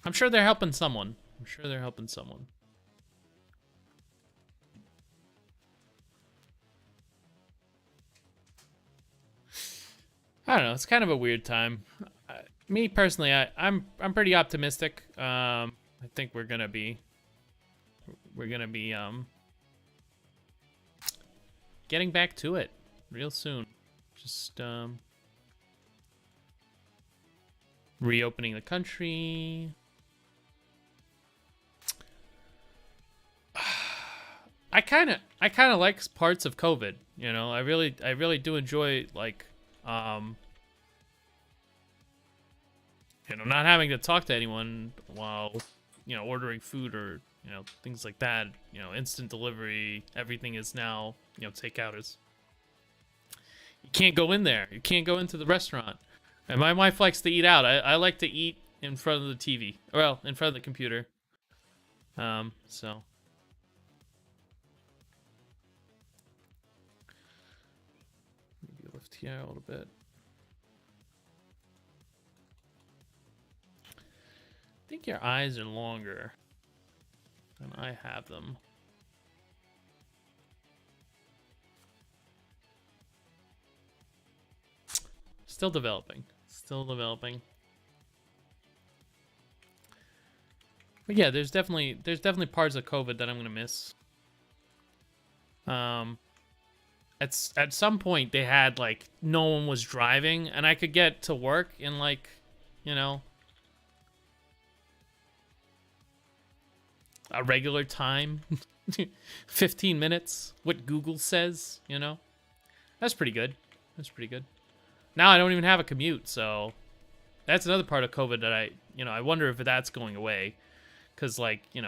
I'm sure they're helping someone. I don't know. It's kind of a weird time. Me personally, I'm pretty optimistic. I think we're gonna be getting back to it real soon. Just reopening the country. I kind of like parts of COVID. I really do enjoy like not having to talk to anyone while ordering food or things like that. Instant delivery. Everything is now takeout is. You can't go in there. You can't go into the restaurant. And my wife likes to eat out. I like to eat in front of the TV. Well, in front of the computer. So. Maybe lift here a little bit. I think your eyes are longer than I have them. Still developing. But yeah, there's definitely parts of COVID that I'm gonna miss. At some point they had like no one was driving, and I could get to work in like, a regular time, 15 minutes. What Google says, that's pretty good. Now I don't even have a commute, so that's another part of COVID that I wonder if that's going away, because like you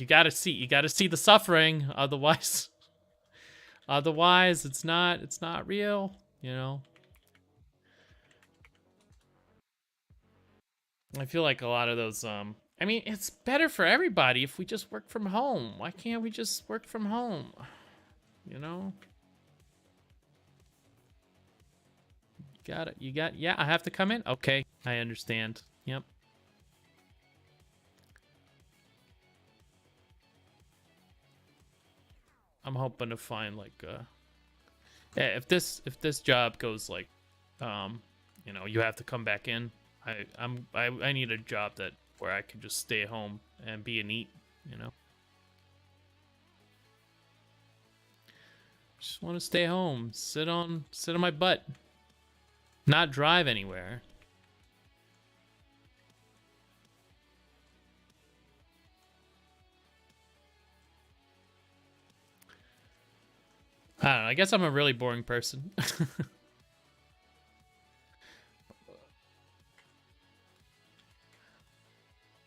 gotta see the suffering, otherwise it's not real. I feel like a lot of those I mean, it's better for everybody if we just work from home. Why can't we just work from home? Yeah, I have to come in? Okay, I understand. Yep. I'm hoping to find like yeah, if this job goes like you have to come back in, I need a job that where I could just stay home and be a neat, you know. Just want to stay home, sit on my butt, not drive anywhere. I don't know. I guess I'm a really boring person.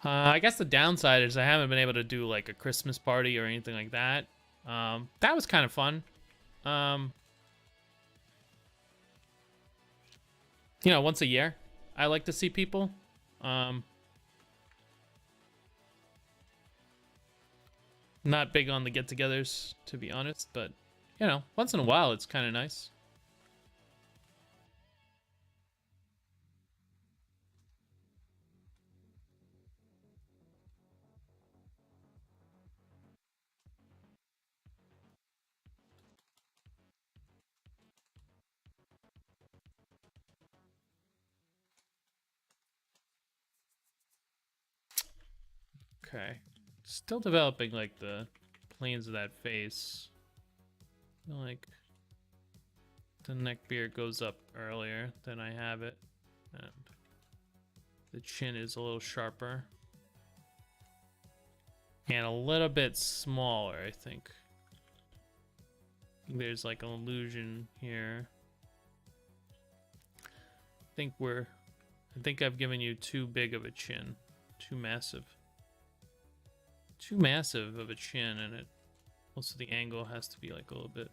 I guess the downside is I haven't been able to do like a Christmas party or anything like that. That was kind of fun. You know, once a year, I like to see people. Not big on the get-togethers, to be honest, but you know, once in a while, it's kind of nice. Okay. Still developing, like, the planes of that face. I feel like the neck beard goes up earlier than I have it. And the chin is a little sharper. And a little bit smaller, I think. There's, like, an illusion here. I think I've given you too big of a chin. Too massive. Too massive of a chin, and it also the angle has to be like a little bit.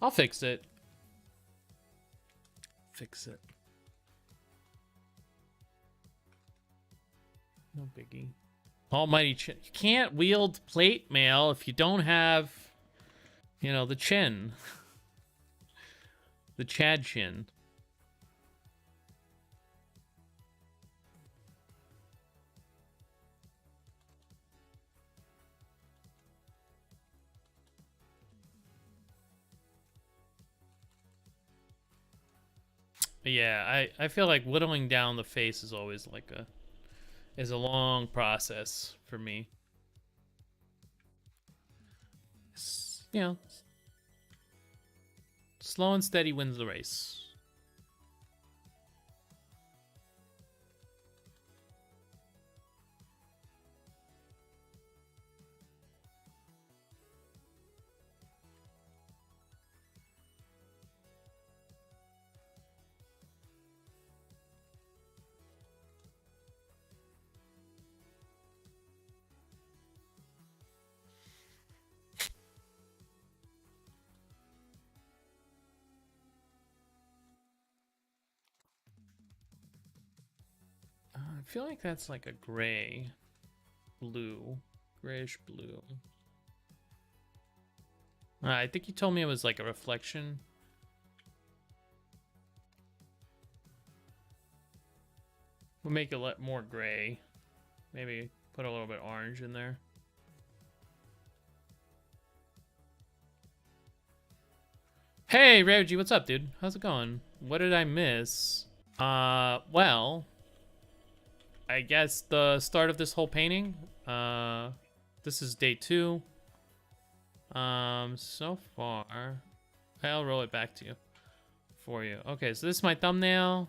I'll fix it. Fix it. No biggie. Almighty chin. You can't wield plate mail if you don't have, you know, the chin. The Chad chin. Yeah, I feel like whittling down the face is always like a long process for me. You know, slow and steady wins the race. I feel like that's like a gray, blue, grayish blue. I think you told me it was like a reflection. We'll make it a lot more gray. Maybe put a little bit orange in there. Hey, Reggie, what's up, dude? How's it going? What did I miss? Well, I guess the start of this whole painting. This is day 2. So far, I'll roll it back to you for you. Okay, so this is my thumbnail.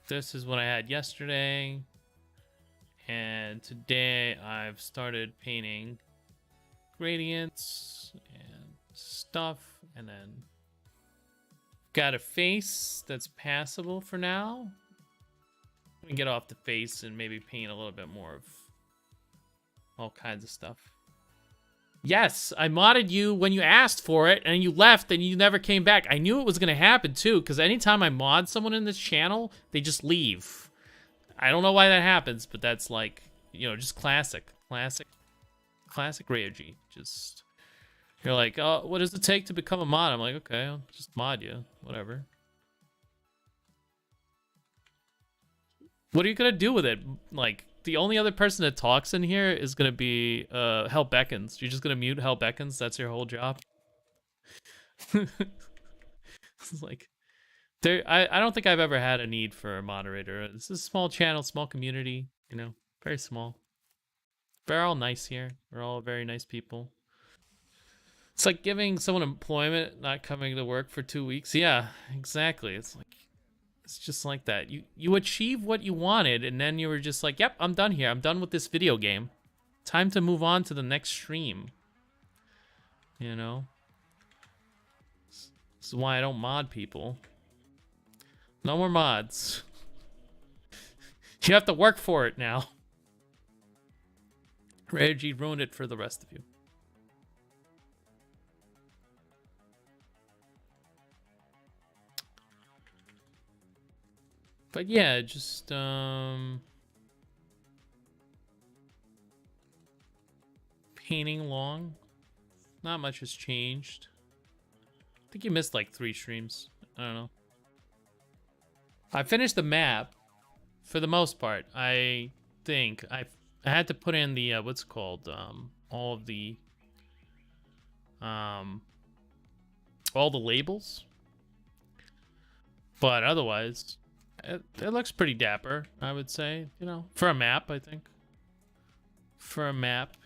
This is what I had yesterday, and today I've started painting gradients and stuff, and then got a face that's passable for now. I'm gonna get off the face and maybe paint a little bit more of all kinds of stuff. Yes, I modded you when you asked for it, and you left, and you never came back. I knew it was gonna happen too, because anytime I mod someone in this channel, they just leave. I don't know why that happens, but that's like, you know, just classic Ryoji. Just, you're like, oh, what does it take to become a mod? I'm like, okay, I'll just mod you, whatever. What are you gonna do with it? Like, the only other person that talks in here is gonna be Hell Beckons. You're just gonna mute Hell Beckons? That's your whole job? It's like I don't think I've ever had a need for a moderator. This is a small channel, small community, you know, very small. We're all nice here. We're all very nice people. It's like giving someone employment, not coming to work for 2 weeks. Yeah, exactly. It's just like that. You achieve what you wanted, and then you were just like, yep, I'm done here. I'm done with this video game. Time to move on to the next stream. You know? This is why I don't mod people. No more mods. You have to work for it now. Reggie ruined it for the rest of you. But yeah, just painting long. Not much has changed. I think you missed like 3 streams. I don't know. I finished the map for the most part. I think I had to put in the what's it called all of the all the labels. But otherwise, it looks pretty dapper, I would say, you know, for a map, I think. For a map,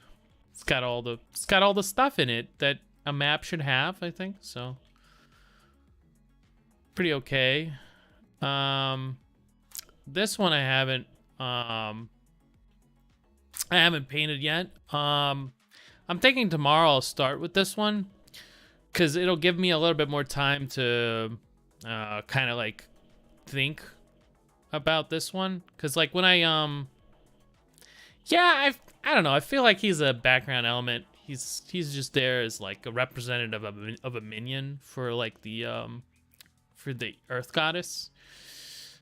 it's got all the stuff in it that a map should have, I think. So pretty okay. This one I haven't painted yet. I'm thinking tomorrow I'll start with this one because it'll give me a little bit more time to kind of like think about this one. Because like when I I don't know, I feel like he's a background element. He's just there as like a representative of a minion for like the Earth Goddess.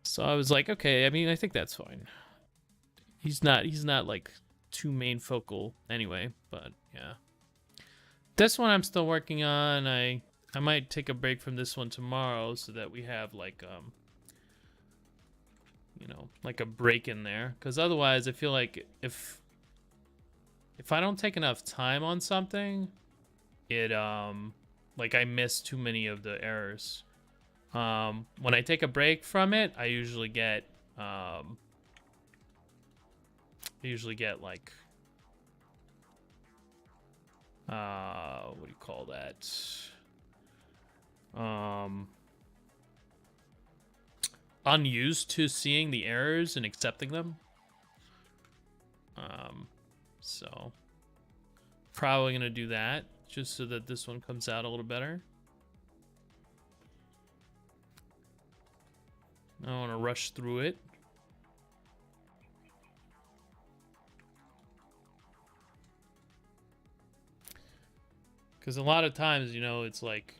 So I was like, okay, I mean, I think that's fine. He's not like too main focal anyway, but yeah. This one I'm still working on. I might take a break from this one tomorrow so that we have like you know, like a break in there, cuz otherwise I feel like if I don't take enough time on something, it like I miss too many of the errors. When I take a break from it, I usually get like what do you call that? Unused to seeing the errors and accepting them. So probably gonna do that just so that this one comes out a little better. I don't want to rush through it. Because a lot of times, you know, it's like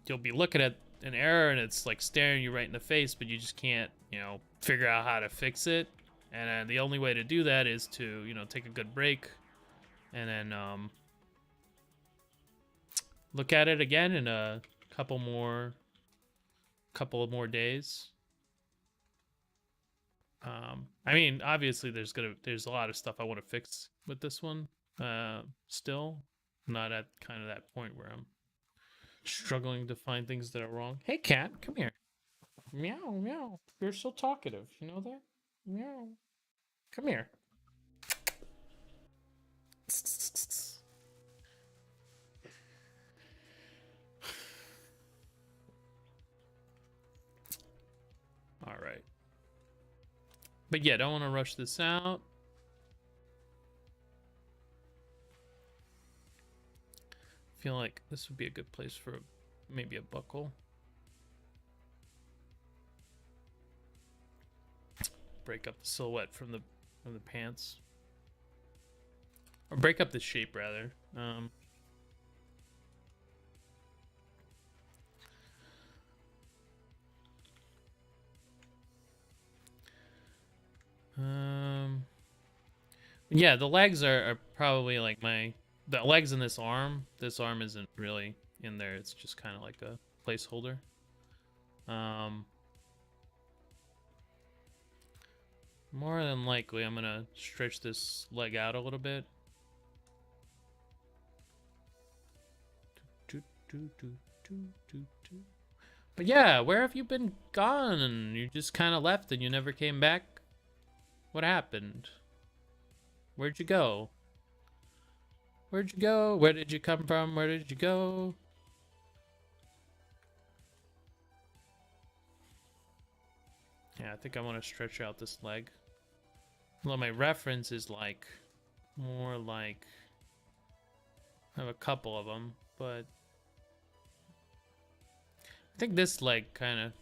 you'll be looking at an error and it's like staring you right in the face, but you just can't, you know, figure out how to fix it. And the only way to do that is to, you know, take a good break and then look at it again in a couple of more days. I mean, obviously there's a lot of stuff I want to fix with this one. Still not at kind of that point where I'm struggling to find things that are wrong. Hey cat, come here. Meow meow. You're so talkative, you know that? Meow. Come here. All right. But yeah, don't want to rush this out. Feel like this would be a good place for maybe a buckle. Break up the silhouette from the pants. Or break up the shape rather. Yeah, the legs are probably like the legs in this arm. This arm isn't really in there. It's just kind of like a placeholder. More than likely, I'm gonna stretch this leg out a little bit. But yeah, where have you been gone? You just kind of left and you never came back? What happened? Where'd you go? Where'd you go? Where did you come from? Where did you go? Yeah, I think I want to stretch out this leg. Well, my reference is like more like I have a couple of them, but I think this leg kind of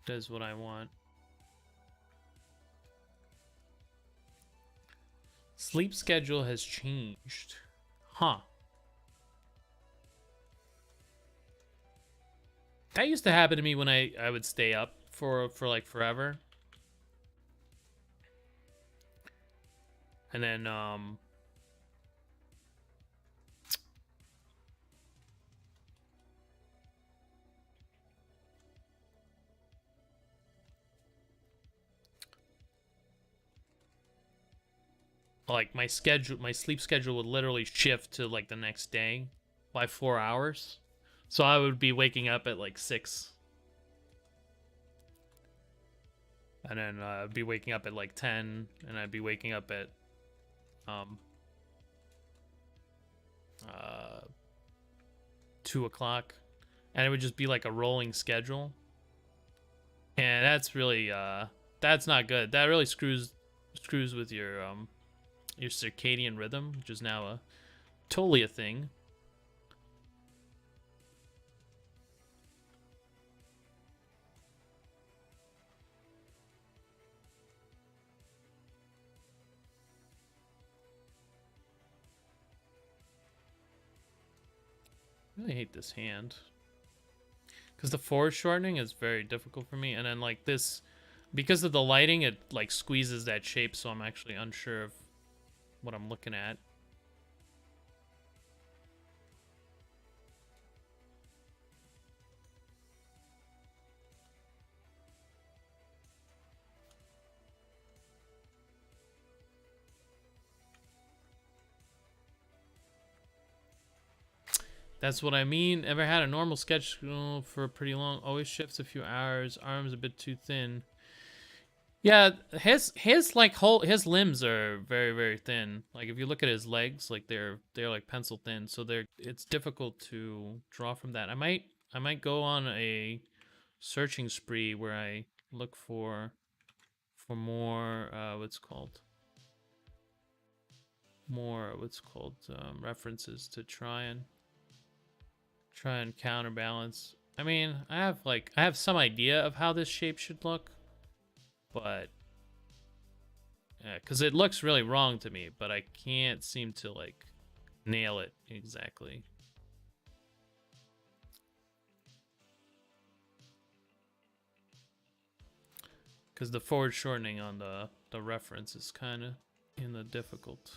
does what I want. Sleep schedule has changed. Huh. That used to happen to me when I would stay up for like forever. And then like my sleep schedule would literally shift to like the next day by 4 hours. So I would be waking up at like 6. And then I'd be waking up at like 10, and I'd be waking up at 2 o'clock, and it would just be like a rolling schedule. And that's really that's not good. That really screws with your circadian rhythm, which is now totally a thing. I really hate this hand because the forward shortening is very difficult for me, and then like this, because of the lighting, it like squeezes that shape, so I'm actually unsure of what I'm looking at. That's what I mean. Ever had a normal schedule for pretty long? Always shifts a few hours. Arms a bit too thin. Yeah, his like his limbs are very, very thin. Like if you look at his legs, like they're like pencil thin. So it's difficult to draw from that. I might go on a searching spree where I look for more references to try and counterbalance. I mean, I have some idea of how this shape should look, but because it looks really wrong to me, but I can't seem to like nail it exactly. Because the forward shortening on the reference is kind of in the difficult.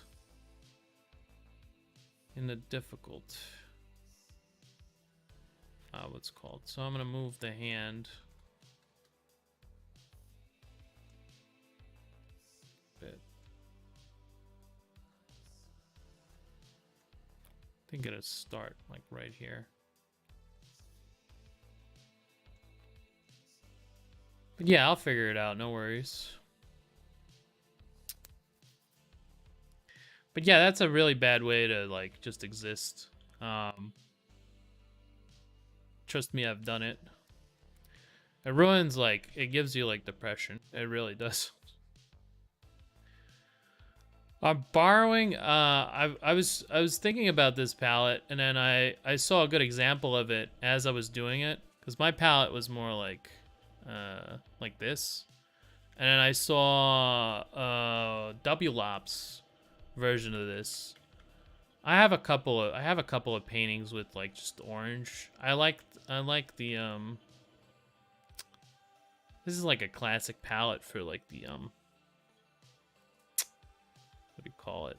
What's called. So I'm gonna move the hand a bit. I think it'll start like right here. But yeah, I'll figure it out, no worries. But yeah, that's a really bad way to like just exist. Trust me, I've done it. It ruins, like, it gives you like depression. It really does. I'm borrowing. I was thinking about this palette, and then I saw a good example of it as I was doing it, because my palette was more like this, and then I saw WLOP's version of this. I have a couple of paintings with like just orange. I like the this is like a classic palette for like the what do you call it?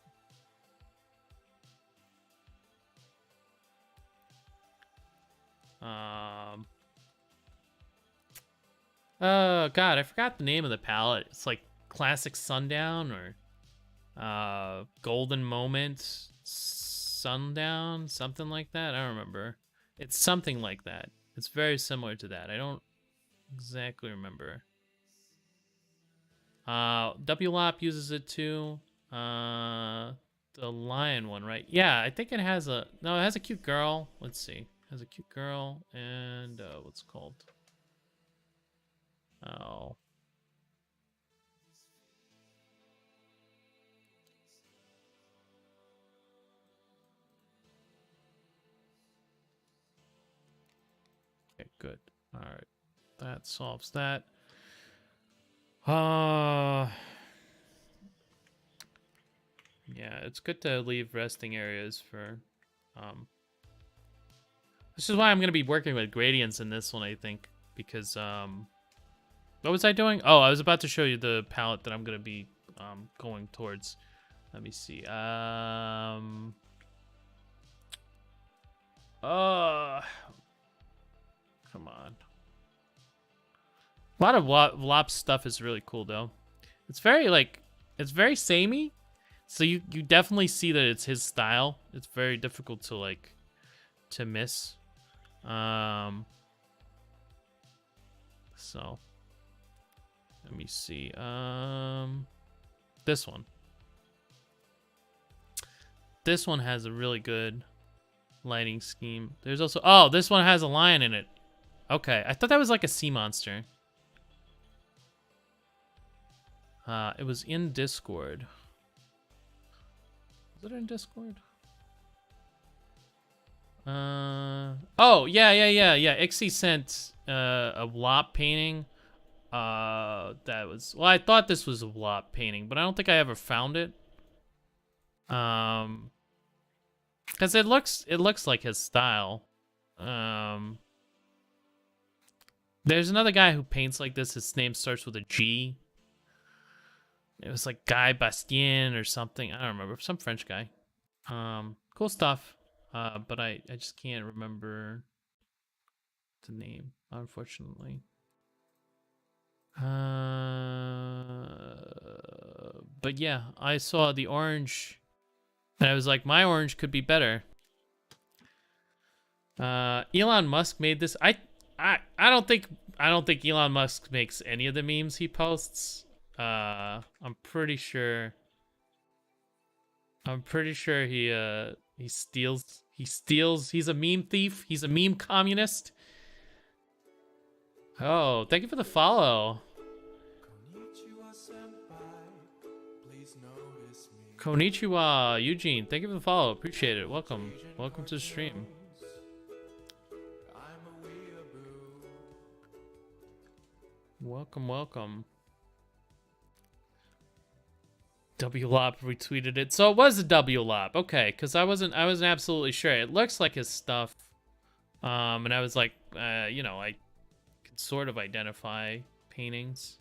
Oh god, I forgot the name of the palette. It's like Classic Sundown or Golden Moment Sundown, something like that. I don't remember. It's something like that. It's very similar to that. I don't exactly remember. WLOP uses it too. The lion one, right? Yeah, I think it has a... No, it has a cute girl. Let's see. It has a cute girl and... what's it called? Oh. Okay, good. All right. That solves that. Yeah, it's good to leave resting areas for... This is why I'm going to be working with gradients in this one, I think. Because, what was I doing? Oh, I was about to show you the palette that I'm going to be going towards. Let me see. Come on. A lot of Lop stuff is really cool, though. It's very, like, it's very samey. So you definitely see that it's his style. It's very difficult to, like, to miss. So let me see. This one. This one has a really good lighting scheme. There's also... Oh, this one has a lion in it. Okay, I thought that was like a sea monster. It was in Discord. Was it in Discord? Oh, yeah. Ixie sent a Lop painting. That was... Well, I thought this was a Lop painting, but I don't think I ever found it. Because it looks like his style. There's another guy who paints like this. His name starts with a G. It was like Guy Bastien or something. I don't remember. Some French guy. Cool stuff. But I just can't remember the name, unfortunately. But yeah, I saw the orange, and I was like, my orange could be better. Elon Musk made this. I don't think Elon Musk makes any of the memes he posts. I'm pretty sure he steals. He's a meme thief. He's a meme communist. Oh, thank you for the follow. Konnichiwa, Eugene. Thank you for the follow. Appreciate it. Welcome to the stream. Welcome. WLOP retweeted it. So it was a WLOP. Okay, because I wasn't absolutely sure. It looks like his stuff. And I was like, you know, I could sort of identify paintings.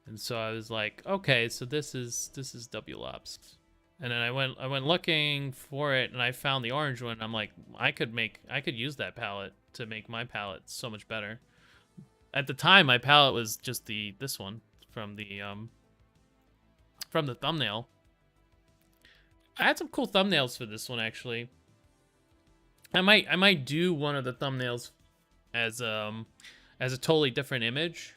And so I was like, okay, so this is WLOP's. And then I went looking for it, and I found the orange one. I'm like, I could use that palette to make my palette so much better. At the time, my palette was just this one from the thumbnail. I had some cool thumbnails for this one, actually. I might do one of the thumbnails as a totally different image.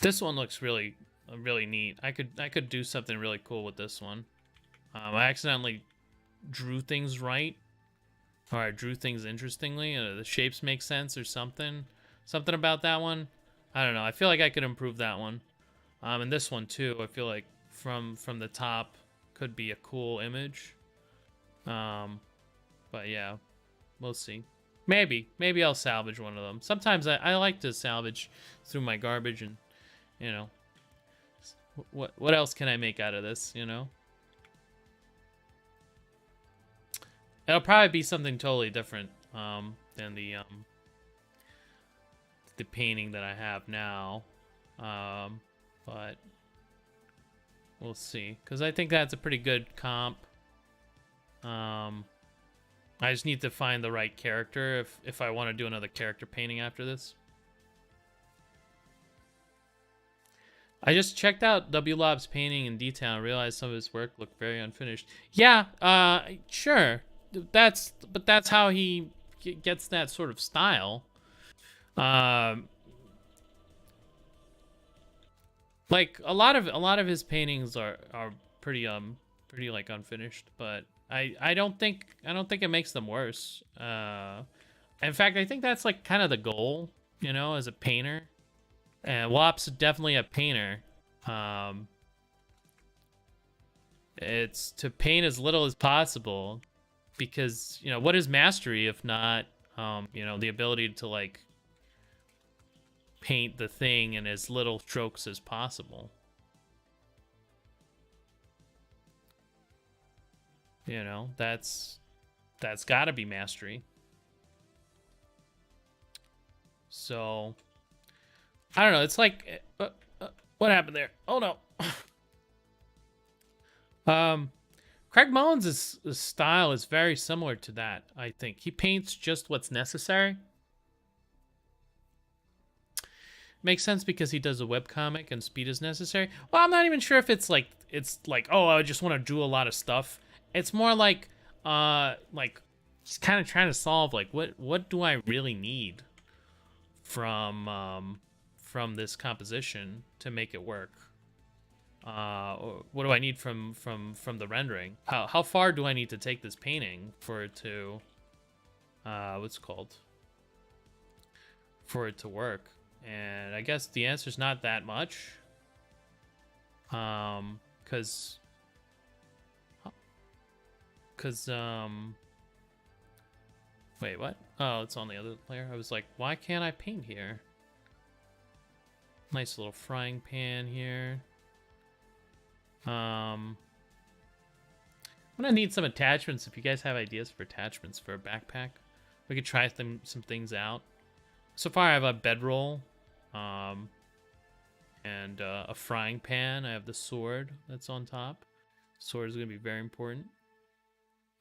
This one looks really neat. I could do something really cool with this one. I accidentally drew things right, or I drew things interestingly. The shapes make sense or something about that one. I don't know. I feel like I could improve that one. And this one too. I feel like from the top could be a cool image. But yeah, we'll see. Maybe I'll salvage one of them. Sometimes I like to salvage through my garbage, and you know, what else can I make out of this, you know? It'll probably be something totally different than the painting that I have now. But we'll see, because I think that's a pretty good comp. I just need to find the right character if I want to do another character painting after this. I just checked out W Lob's painting in detail and realized some of his work looked very unfinished. Yeah, sure. That's how he gets that sort of style. Um, like a lot of his paintings are pretty like unfinished, but I don't think it makes them worse. In fact, I think that's like kind of the goal, as a painter. And Wop's definitely a painter. It's to paint as little as possible, because what is mastery if not the ability to like paint the thing in as little strokes as possible. That's got to be mastery. So I don't know. It's like what happened there? Oh no. Craig Mullins' style is very similar to that. I think he paints just what's necessary. Makes sense because he does a webcomic and speed is necessary. Well, I'm not even sure if it's like oh, I just want to do a lot of stuff. It's more like he's kind of trying to solve like what do I really need from this composition to make it work. What do I need from the rendering? How far do I need to take this painting for it to what's it called? For it to work? And I guess the answer's not that much. Cause wait, what? Oh, it's on the other layer. I was like, why can't I paint here? Nice little frying pan here. I'm gonna need some attachments. If you guys have ideas for attachments for a backpack, we could try some things out. So far, I have a bedroll, and a frying pan. I have the sword that's on top. Sword is gonna be very important.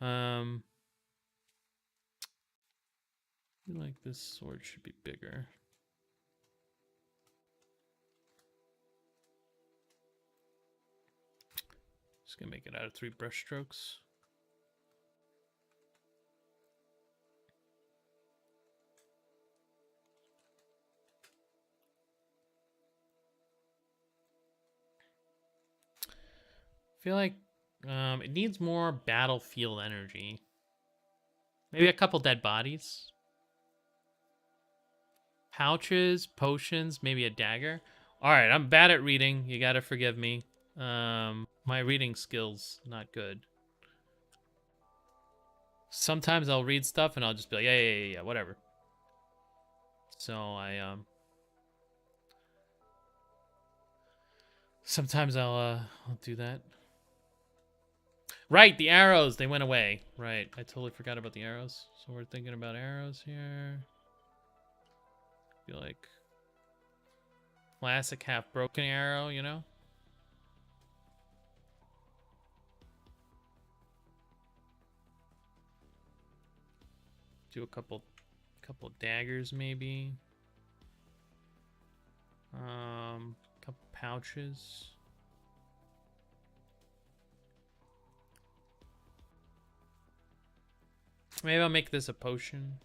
I feel like this sword should be bigger. Just gonna make it out of 3 brush strokes. I feel like it needs more battlefield energy. Maybe a couple dead bodies. Pouches, potions, maybe a dagger. Alright, I'm bad at reading. You gotta forgive me. My reading skills not good. Sometimes I'll read stuff and I'll just be like, yeah, whatever. So sometimes I'll do that. Right, the arrows, they went away. Right, I totally forgot about the arrows. So we're thinking about arrows here. Be like classic half broken arrow, Do a couple daggers maybe. Couple pouches. Maybe I'll make this a potion.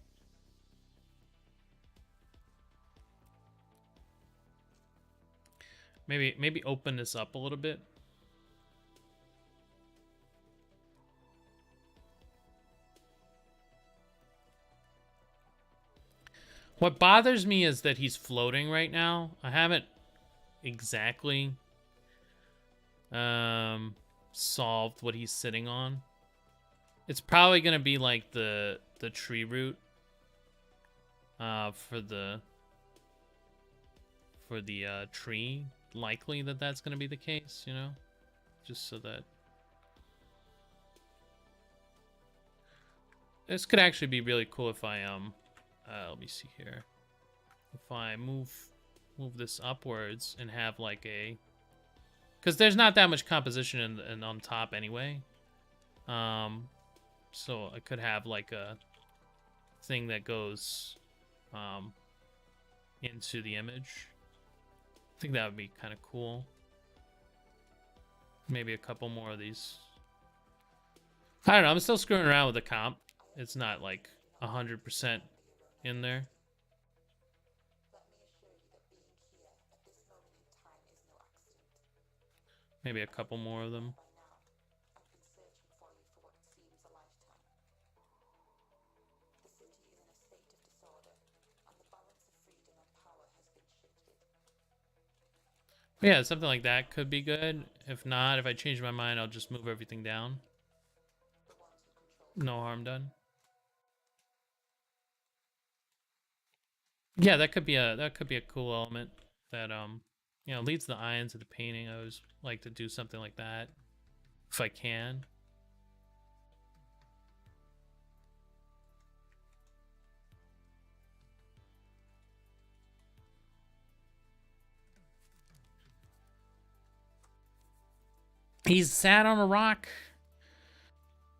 Maybe open this up a little bit. What bothers me is that he's floating right now. I haven't exactly solved what he's sitting on. It's probably gonna be like the tree root for the tree. Likely that's gonna be the case, just so that this could actually be really cool if I let me see here. If I move this upwards and have like a, because there's not that much composition in on top anyway. So I could have like a thing that goes into the image. I think that would be kind of cool. Maybe a couple more of these. I don't know. I'm still screwing around with the comp. It's not like 100% in there. Maybe a couple more of them. Yeah, something like that could be good. If not, if I change my mind, I'll just move everything down. No harm done. Yeah, that could be a cool element that you know, leads the eye into the painting. I always like to do something like that if I can. He's sat on a rock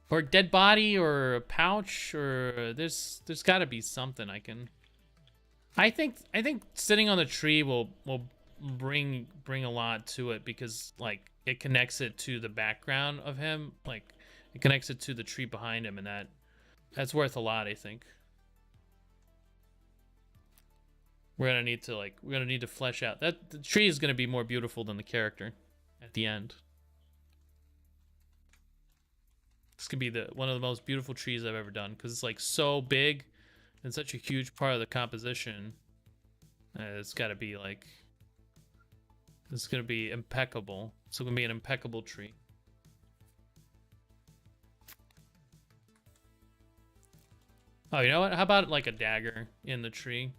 or a dead body or a pouch, or there's got to be something I can. I think sitting on the tree will bring a lot to it, because like it connects it to the background of him, like it connects it to the tree behind him, and that's worth a lot. I think we're gonna need to flesh out that the tree is gonna be more beautiful than the character at the end. This could be one of the most beautiful trees I've ever done, because it's like so big and such a huge part of the composition. It's got to be like, it's gonna be impeccable. It's gonna be an impeccable tree. Oh, you know what? How about like a dagger in the tree?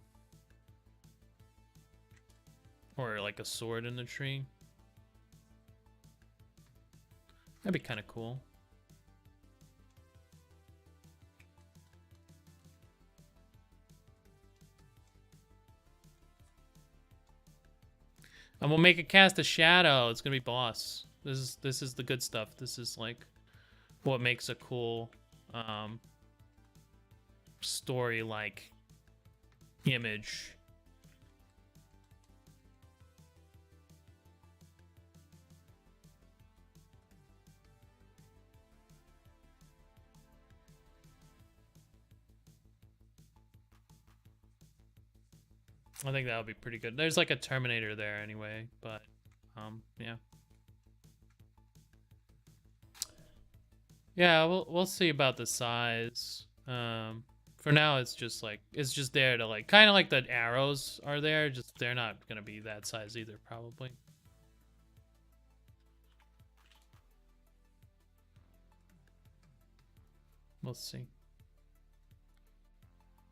Or like a sword in the tree? That'd be kind of cool. And we'll make it cast a shadow. It's gonna be boss. This is the good stuff. This is like what makes a cool story like image. I think that would be pretty good. There's like a Terminator there anyway, but yeah. Yeah, we'll see about the size. For now it's just there to like kind of like the arrows are there, just they're not gonna be that size either, probably. We'll see.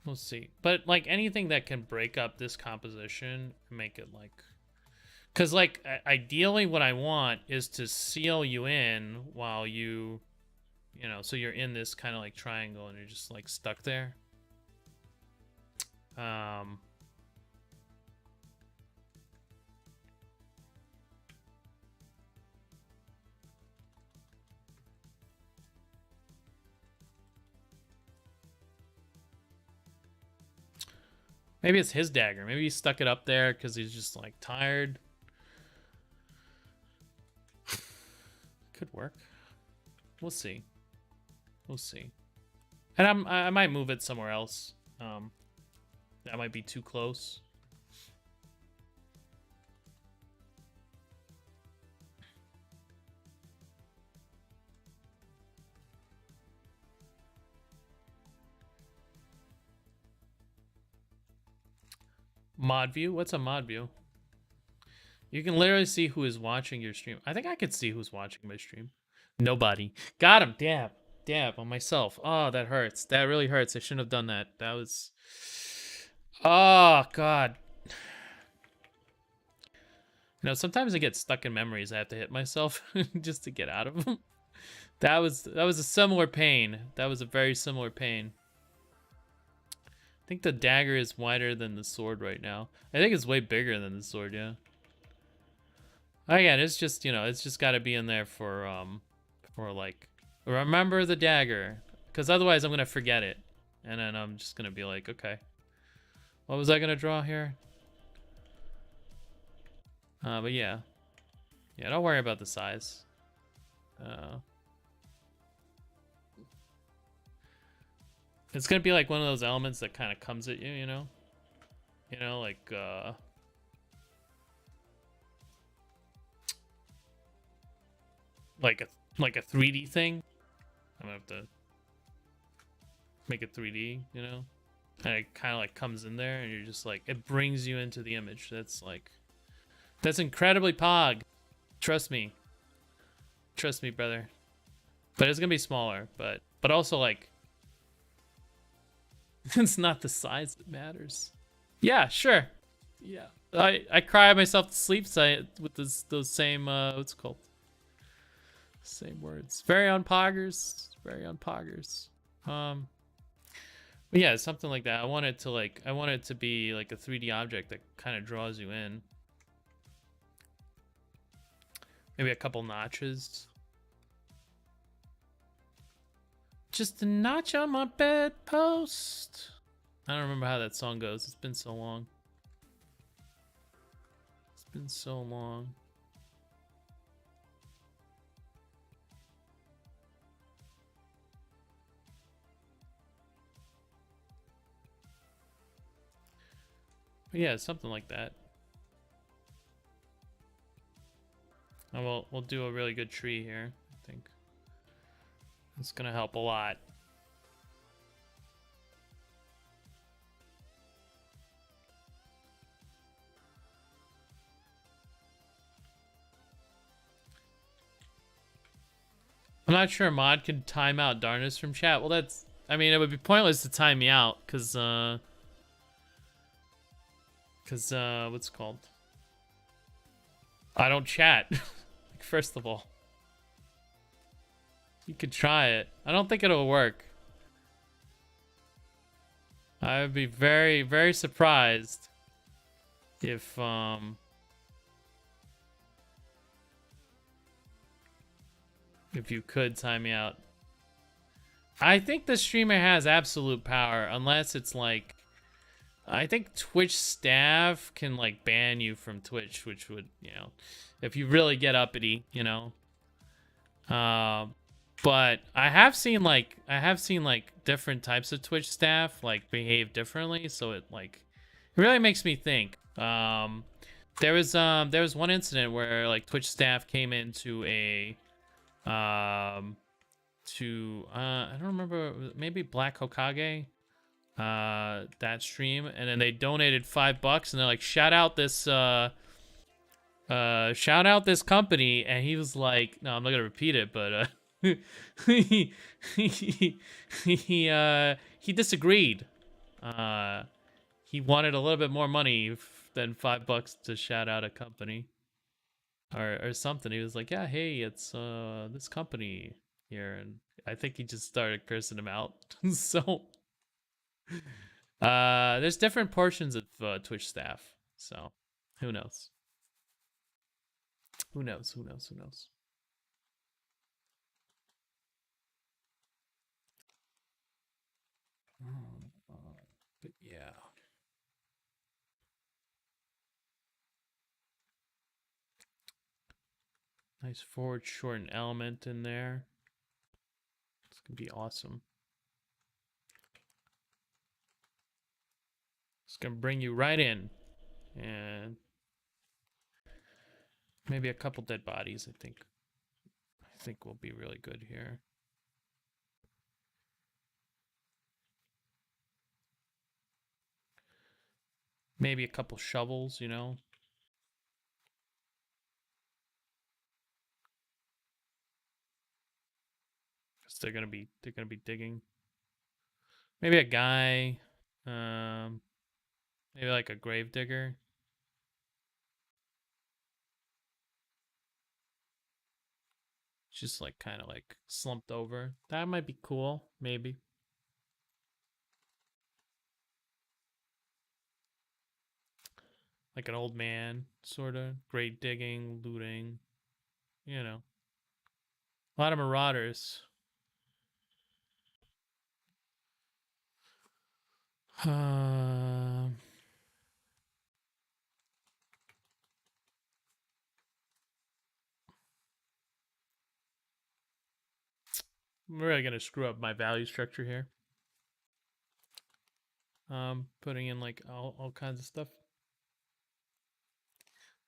We'll see. But like anything that can break up this composition and make it like, because like ideally what I want is to seal you in while you know, so you're in this kind of like triangle and you're just like stuck there. Maybe it's his dagger. Maybe he stuck it up there because he's just like tired. Could work. We'll see. We'll see. And I might move it somewhere else. That might be too close. Mod view? What's a mod view? You can literally see who is watching your stream. I think I could see who's watching my stream. Nobody. Got him. Dab on myself. Oh, that hurts. That really hurts. I shouldn't have done that. That was... Oh, God. You know, sometimes I get stuck in memories. I have to hit myself just to get out of them. That was a similar pain. That was a very similar pain. I think the dagger is wider than the sword right now. I think it's way bigger than the sword, yeah. Again, it's just, you know, it's just got to be in there for like, remember the dagger. Because otherwise I'm going to forget it. And then I'm just going to be like, okay. What was I going to draw here? But yeah. Yeah, don't worry about the size. It's gonna be like one of those elements that kind of comes at you, you know? You know, like a like a 3D thing. I'm gonna have to make it 3D, you know? And it kind of like comes in there, and you're just like, it brings you into the image. That's incredibly pog. Trust me, brother. But it's gonna be smaller, but also like, it's not the size that matters. Yeah, sure. Yeah, I cry myself to sleep with those same what's it called, same words. Very on poggers. Very on poggers. But yeah, something like that. I want it to be like a 3D object that kind of draws you in. Maybe a couple notches. Just a notch on my bedpost. I don't remember how that song goes. It's been so long. It's been so long. But yeah, something like that. And we'll do a really good tree here, I think. It's gonna help a lot. I'm not sure mod can time out Darkness from chat. Well, I mean, it would be pointless to time me out, cause what's it called? I don't chat. Like, first of all, you could try it. I don't think it'll work. I would be very, very surprised if you could time me out. I think the streamer has absolute power, unless it's like, I think Twitch staff can like ban you from Twitch, which would, you know, if you really get uppity, you know. But I have seen like different types of Twitch staff like behave differently, so it really makes me think. There was one incident where like Twitch staff came into a I don't remember, maybe Black Hokage, that stream, and then they donated $5 and they're like, shout out this company, and he was like, no, I'm not gonna repeat it, but he he disagreed. He wanted a little bit more money than $5 to shout out a company or something. He was like, yeah, hey, it's this company here, and I think he just started cursing him out. So there's different portions of Twitch staff, so who knows? Who knows? Who knows? Who knows? But yeah. Nice forward shorten element in there. It's gonna be awesome. It's gonna bring you right in. And maybe a couple dead bodies, I think. I think will be really good here. Maybe a couple shovels, you know. Because they're gonna be digging. Maybe a guy. Maybe like a grave digger. Just like kind of like slumped over. That might be cool, maybe. Like an old man, sort of. Grave digging, looting, you know. A lot of marauders. I'm really gonna screw up my value structure here. Putting in like all kinds of stuff.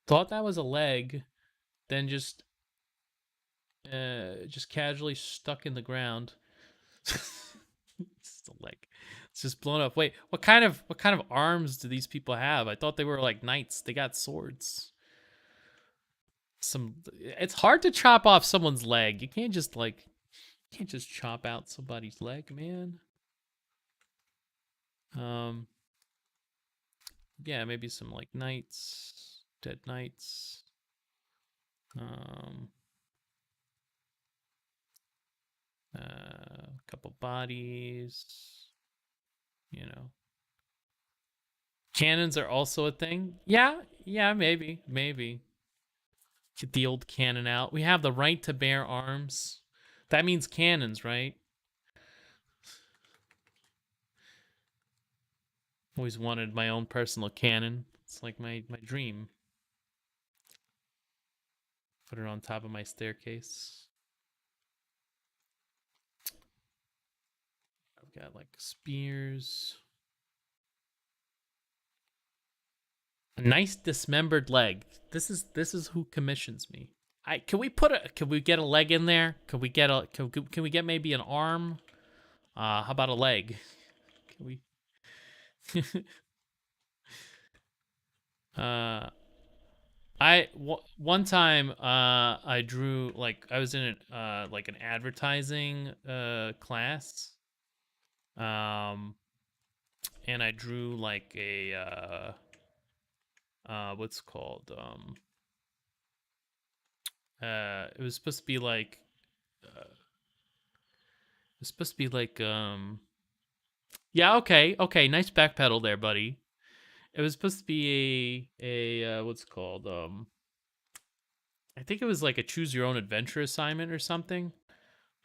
Thought that was a leg, then just casually stuck in the ground. It's a leg. It's just blown up. Wait, what kind of arms do these people have? I thought they were like knights. They got swords. It's hard to chop off someone's leg. You can't just chop out somebody's leg, man. Yeah, maybe some like knights, dead knights. A couple bodies, you know. Cannons are also a thing. Yeah, maybe. Get the old cannon out. We have the right to bear arms. That means cannons, right? Always wanted my own personal cannon. It's like my dream. Put it on top of my staircase. I've got like spears. A nice dismembered leg. This is who commissions me. Can we get a leg in there? Can we get maybe an arm? How about a leg? Can we one time I drew, like, I was in like an advertising class, and I drew like a what's called it was supposed to be like yeah, okay, nice back pedal there, buddy. It was supposed to be a what's it called I think it was like a choose your own adventure assignment or something,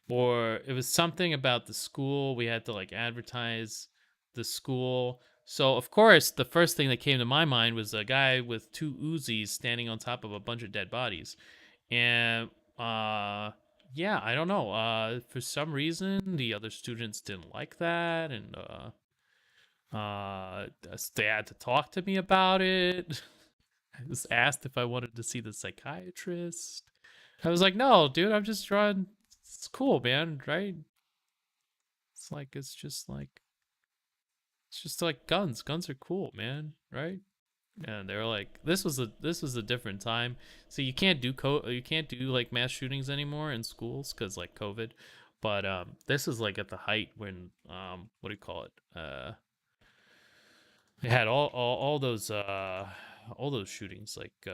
or it was something about the school. We had to like advertise the school. So of course, the first thing that came to my mind was a guy with two Uzis standing on top of a bunch of dead bodies, and yeah, I don't know. For some reason, the other students didn't like that, and they had to talk to me about it. I was asked if I wanted to see the psychiatrist. I was like, no, dude, I'm just drawing. It's cool, man, right? It's just like guns. Guns are cool, man, right? And they were like, this was a different time. So you can't do like mass shootings anymore in schools because like COVID. But this is like at the height when what do you call it? They had all those shootings, like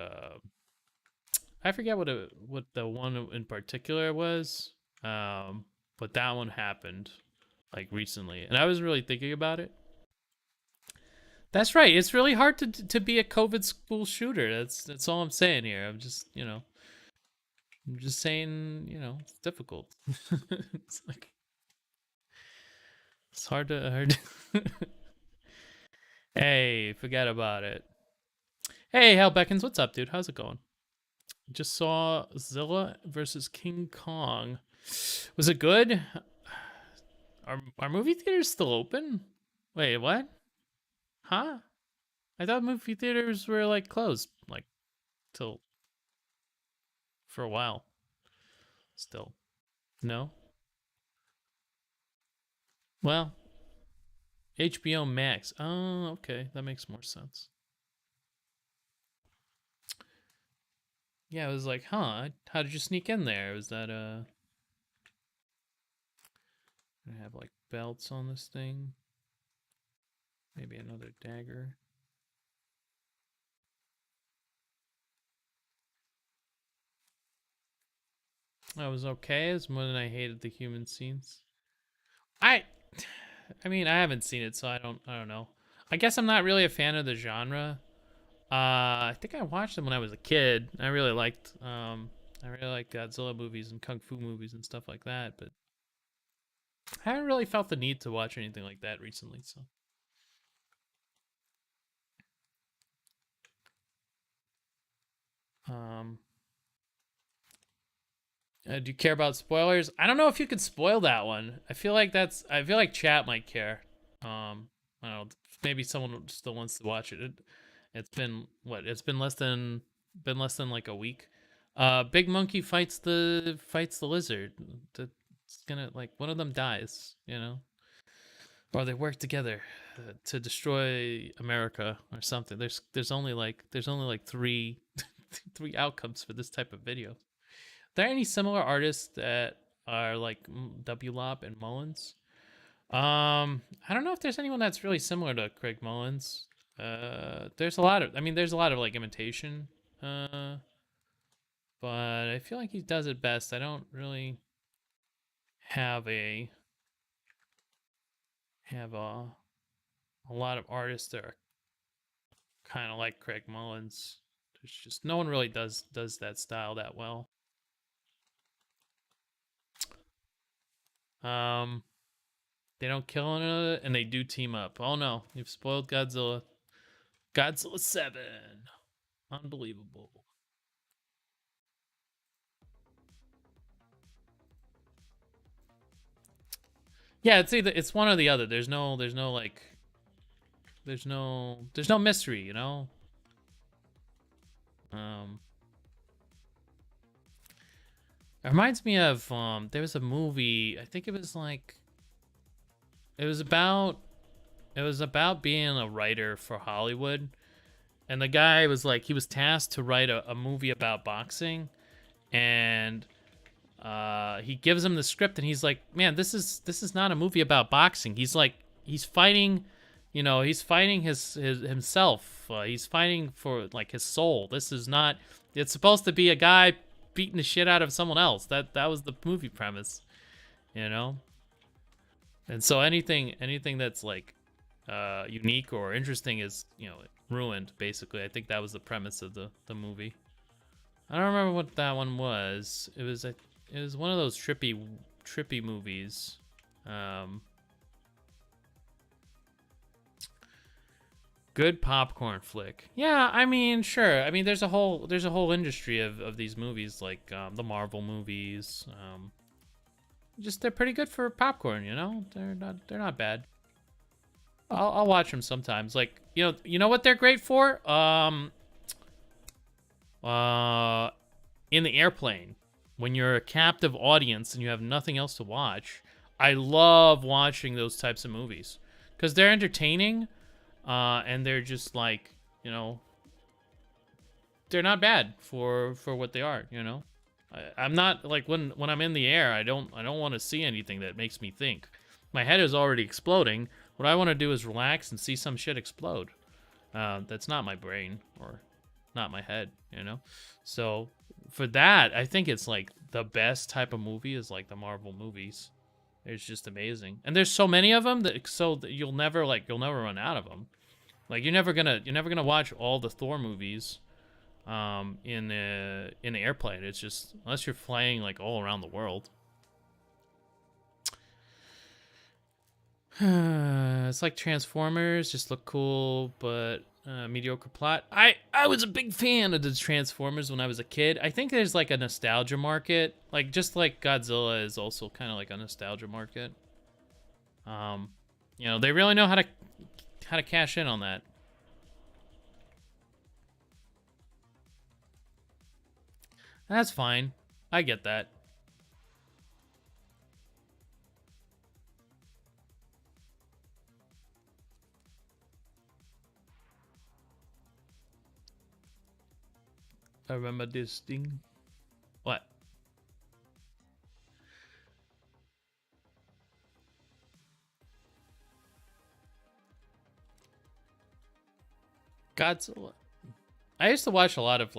I forget what the one in particular was, but that one happened like recently, and I was really thinking about it. That's right. It's really hard to be a COVID school shooter. That's all I'm saying here. I'm just saying, it's difficult. It's like it's hard. Hey, forget about it. Hey, Hal Beckons, what's up, dude? How's it going? Just saw Zilla versus King Kong. Was it good? Are movie theaters still open? Wait, what? Huh? I thought movie theaters were like closed, like till for a while. Still, no. Well, HBO Max. Oh, okay, that makes more sense. Yeah, I was like, huh? How did you sneak in there? Was that I have like belts on this thing? Maybe another dagger. That was okay. It's more than I hated the human scenes. I I mean, I haven't seen it, so I don't know. I guess I'm not really a fan of the genre. I think I watched them when I was a kid. I really liked Godzilla movies and kung fu movies and stuff like that, but I haven't really felt the need to watch anything like that recently, so. Um Do you care about spoilers? I don't know if you could spoil that one. I feel like chat might care. I don't know. Maybe someone still wants to watch it. It's been what? It's been less than like a week. Big Monkey fights the lizard. It's gonna like one of them dies, you know, or they work together to destroy America or something. There's only like three three outcomes for this type of video. Are there any similar artists that are like WLOP and Mullins? I don't know if there's anyone that's really similar to Craig Mullins. There's a lot of, I mean, there's a lot of like imitation. Uh, but I feel like he does it best. I don't really have have a lot of artists that are kind of like Craig Mullins. There's just no one really does that style that well. Um, they don't kill another, and they do team up. Oh no, you've spoiled Godzilla. Godzilla 7. Unbelievable. Yeah, it's one or the other. There's no like there's no mystery, you know? Um It reminds me of there was a movie, I think it was like it was about being a writer for Hollywood. And the guy was like he was tasked to write a movie about boxing, and he gives him the script and he's like, man, this is not a movie about boxing. He's like he's fighting, you know, he's fighting his himself. He's fighting for like his soul. This is not, it's supposed to be a guy beating the shit out of someone else. That was the movie premise, you know? And so anything that's like unique or interesting is, you know, ruined basically. I think that was the premise of the movie. I don't remember what that one was. It was one of those trippy movies. Good popcorn flick. Yeah, I mean, sure. I mean, there's a whole industry of these movies, like the Marvel movies. Just they're pretty good for popcorn, you know. They're not bad. I'll watch them sometimes. Like, you know what they're great for? In the airplane, when you're a captive audience and you have nothing else to watch. I love watching those types of movies because they're entertaining. And they're just like, you know, they're not bad for what they are, you know. I'm not like when I'm in the air, I don't want to see anything that makes me think. My head is already exploding. What I want to do is relax and see some shit explode. That's not my brain or not my head, you know. So for that, I think it's like the best type of movie is like the Marvel movies. It's just amazing, and there's so many of them that you'll never run out of them. Like you're never gonna watch all the Thor movies, in the airplane. It's just unless you're flying like all around the world. It's like Transformers, just look cool, but mediocre plot. I was a big fan of the Transformers when I was a kid. I think there's like a nostalgia market, like just like Godzilla is also kind of like a nostalgia market. You know, they really know how to cash in on that. That's fine. I get that. I remember this thing. What? Godzilla. I used to watch a lot of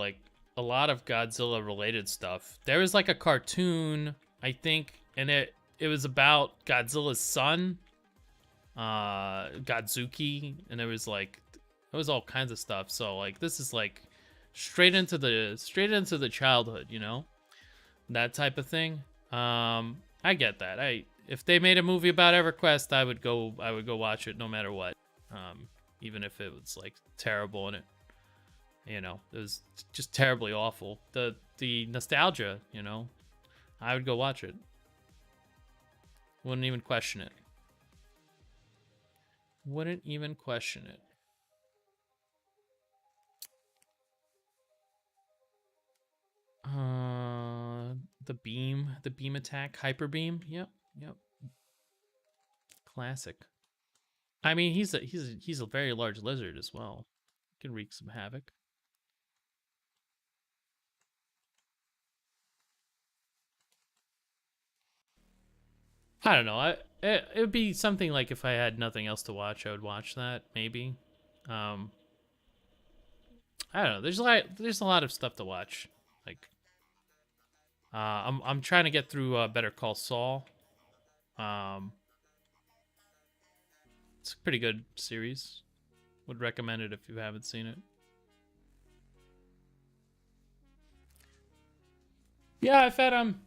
Godzilla related stuff. There was like a cartoon, I think, and it was about Godzilla's son, Godzuki, and it was all kinds of stuff. So like this is like straight into the childhood, you know, that type of thing. I get that. If they made a movie about EverQuest, I would go watch it no matter what. Even if it was like terrible and it was just terribly awful. The nostalgia, you know, I would go watch it. Wouldn't even question it. Wouldn't even question it. The beam attack, hyper beam. Yep. Classic. I mean, he's a very large lizard as well. He can wreak some havoc. I don't know. It would be something like if I had nothing else to watch, I would watch that maybe. I don't know. There's a lot of stuff to watch. Like, I'm trying to get through Better Call Saul. It's a pretty good series. Would recommend it if you haven't seen it. Yeah, I fed him.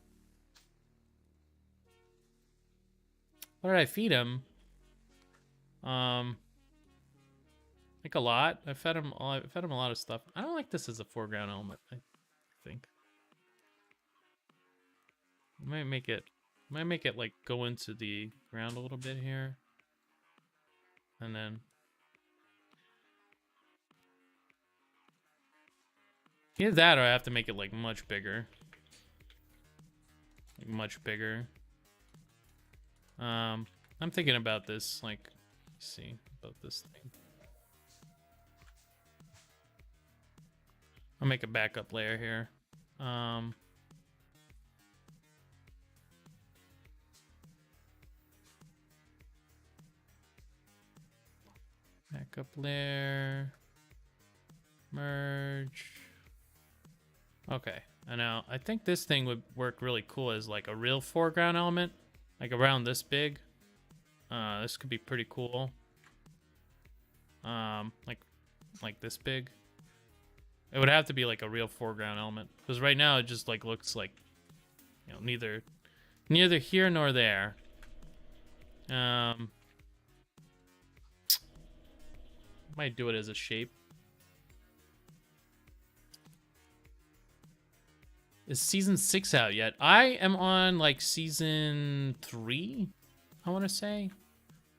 What did I feed him? Like a lot. I fed him a lot of stuff. I don't like this as a foreground element, I think. Might make it like go into the ground a little bit here. And then either that or I have to make it like much bigger. Like much bigger. I'm thinking about this, like, let's see about this thing. I'll make a backup layer here. Backup layer. Merge. Okay, and now I think this thing would work really cool as like a real foreground element, like around this big. This could be pretty cool. Like this big. It would have to be like a real foreground element because right now it just like looks like, you know, neither here nor there. Might do it as a shape. Is season 6 out yet? I am on like season 3, I want to say.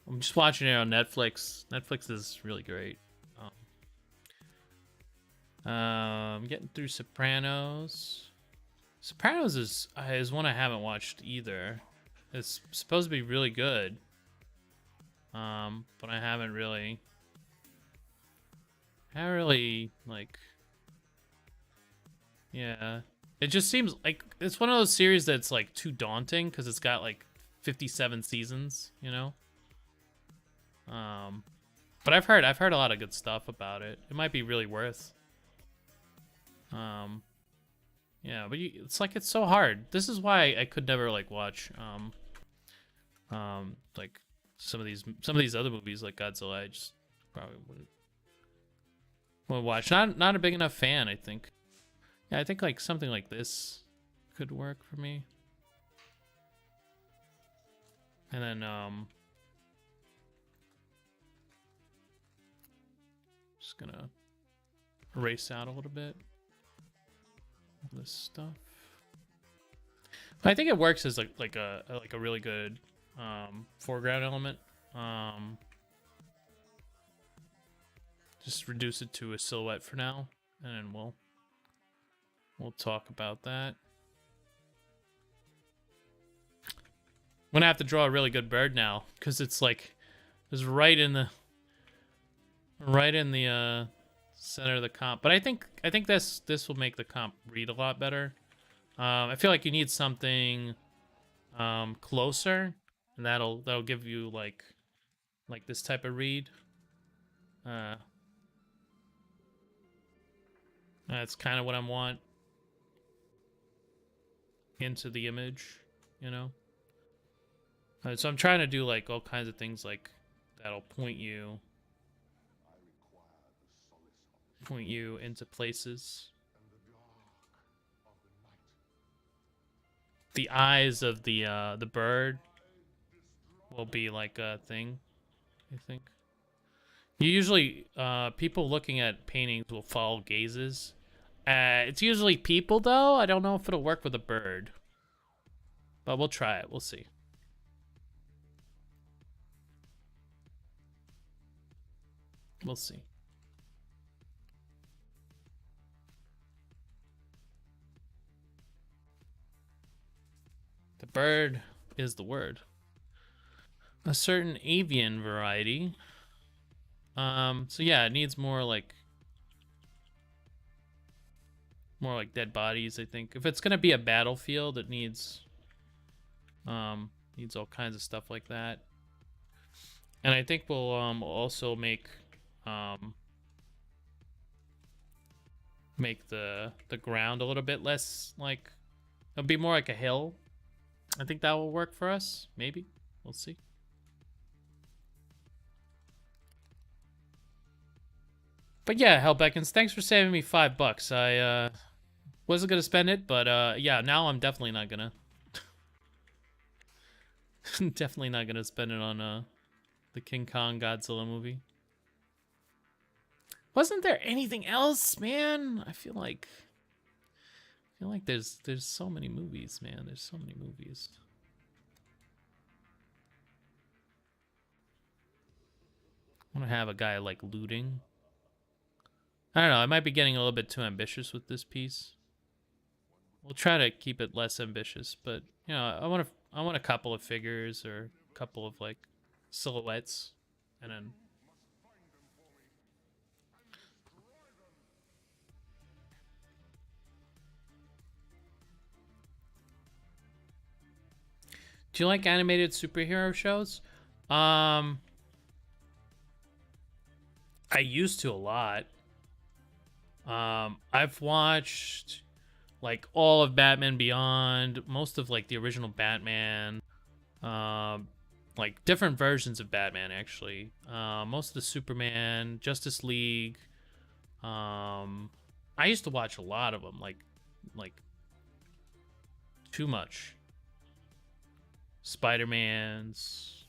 I'm just watching it on Netflix. Netflix is really great. Getting through Sopranos. Sopranos is one I haven't watched either. It's supposed to be really good. But I haven't really like. Yeah. It just seems like it's one of those series that's like too daunting because it's got like 57 seasons, you know. But I've heard a lot of good stuff about it. It might be really worth. Yeah, but it's like it's so hard. This is why I could never like watch like some of these other movies like Godzilla. I just probably wouldn't watch. Not a big enough fan, I think. Yeah, I think like something like this could work for me. And then just gonna erase out a little bit of this stuff. But I think it works as like a really good foreground element. Just reduce it to a silhouette for now, and then we'll talk about that. I'm gonna have to draw a really good bird now because it's right in the center of the comp. But I think this will make the comp read a lot better. I feel like you need something closer, and that'll give you like this type of read. That's kind of what I want into the image, you know. So I'm trying to do like all kinds of things like that'll point you into places. The eyes of the bird will be like a thing, I think. Usually, people looking at paintings will follow gazes. It's usually people, though. I don't know if it'll work with a bird. But we'll try it. We'll see. We'll see. The bird is the word. A certain avian variety. So yeah, it needs more like dead bodies, I think. If it's gonna be a battlefield, it needs all kinds of stuff like that. And I think we'll also make the ground a little bit less like, it'll be more like a hill. I think that will work for us. Maybe. We'll see. But yeah, Hellbeckons, thanks for saving me $5. I wasn't gonna spend it, but yeah, now I'm definitely not gonna. Definitely not gonna spend it on the King Kong Godzilla movie. Wasn't there anything else, man? I feel like there's so many movies, man. There's so many movies. I want to have a guy like looting. I don't know. I might be getting a little bit too ambitious with this piece. We'll try to keep it less ambitious, but you know, I want a couple of figures or a couple of like silhouettes, and then. Do you like animated superhero shows? I used to a lot. I've watched like all of Batman Beyond, most of like the original Batman, like different versions of Batman actually. Most of the Superman, Justice League. I used to watch a lot of them, like too much. Spider-Man's.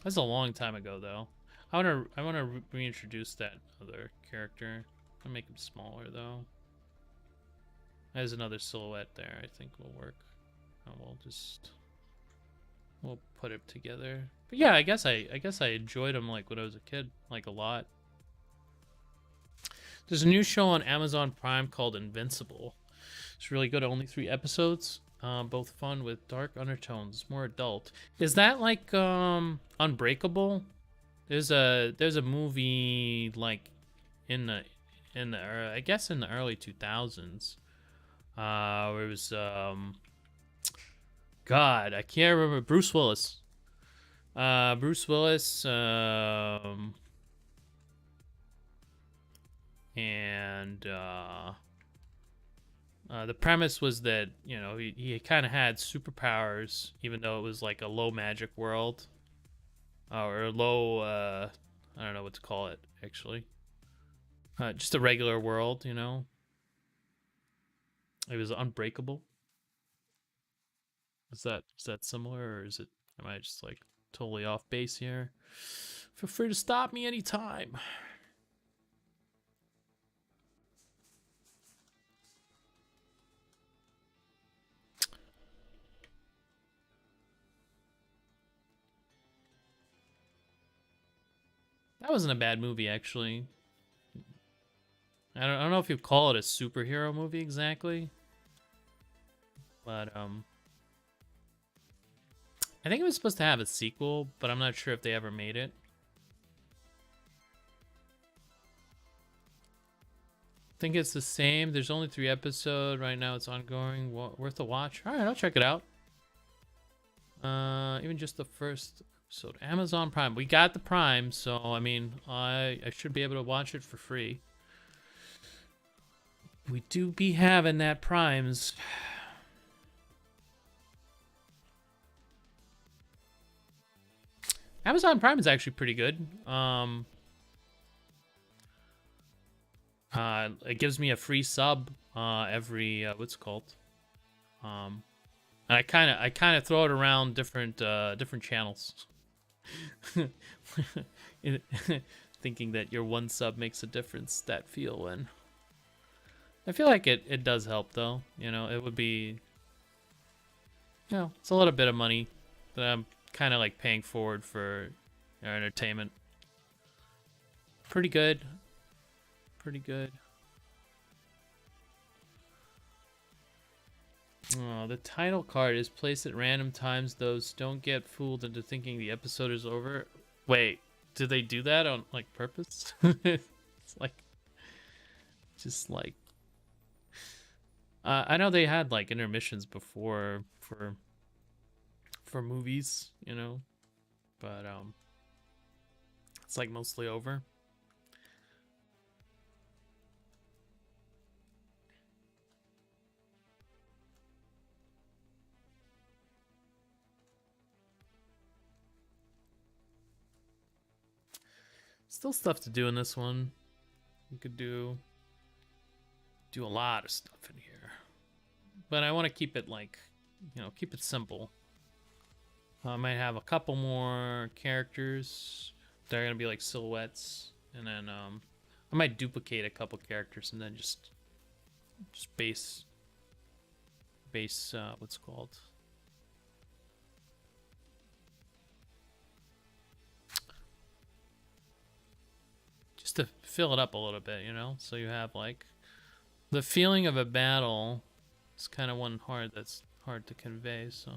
That's a long time ago, though. I wanna reintroduce that other character. I'll make him smaller, though. There's another silhouette there. I think will work. And we'll put it together. But yeah, I guess I enjoyed him like when I was a kid, like a lot. There's a new show on Amazon Prime called Invincible. It's really good. Only 3 episodes. Both fun with dark undertones. More adult. Is that like Unbreakable? There's a movie like in the I guess in the early 2000s. Where it was God, I can't remember. Bruce Willis. And the premise was that, you know, he kind of had superpowers, even though it was like a low magic world, or a low I don't know what to call it actually. Just a regular world, you know. It was unbreakable. Is that similar, or is it? Am I just like totally off base here? Feel free to stop me anytime. That wasn't a bad movie, actually. I don't know if you'd call it a superhero movie exactly, but I think it was supposed to have a sequel, but I'm not sure if they ever made it. I think it's the same. There's only 3 episodes right now. It's ongoing. Worth a watch. All right, I'll check it out. Even just the first episode. Amazon Prime. We got the Prime, so I mean, I should be able to watch it for free. We do be having that Primes. Amazon Prime is actually pretty good. It gives me a free sub every what's it called? And I kind of throw it around different channels. Thinking that your one sub makes a difference. That feel when I feel like it does help though. You know, it would be, you know, it's a little bit of money that I'm kind of like paying forward for our entertainment. Pretty good. Pretty good. Oh, the title card is placed at random times. Those don't get fooled into thinking the episode is over. Wait, did they do that on like purpose? It's like, just like, I know they had like intermissions before for movies, you know, but it's like mostly over. Still stuff to do in this one. You could do a lot of stuff in here, but I want to keep it like, you know, keep it simple. I might have a couple more characters that are gonna be like silhouettes, and then I might duplicate a couple characters and then just base what's it called, just to fill it up a little bit, you know, so you have like the feeling of a battle. It's kind of one that's hard to convey, so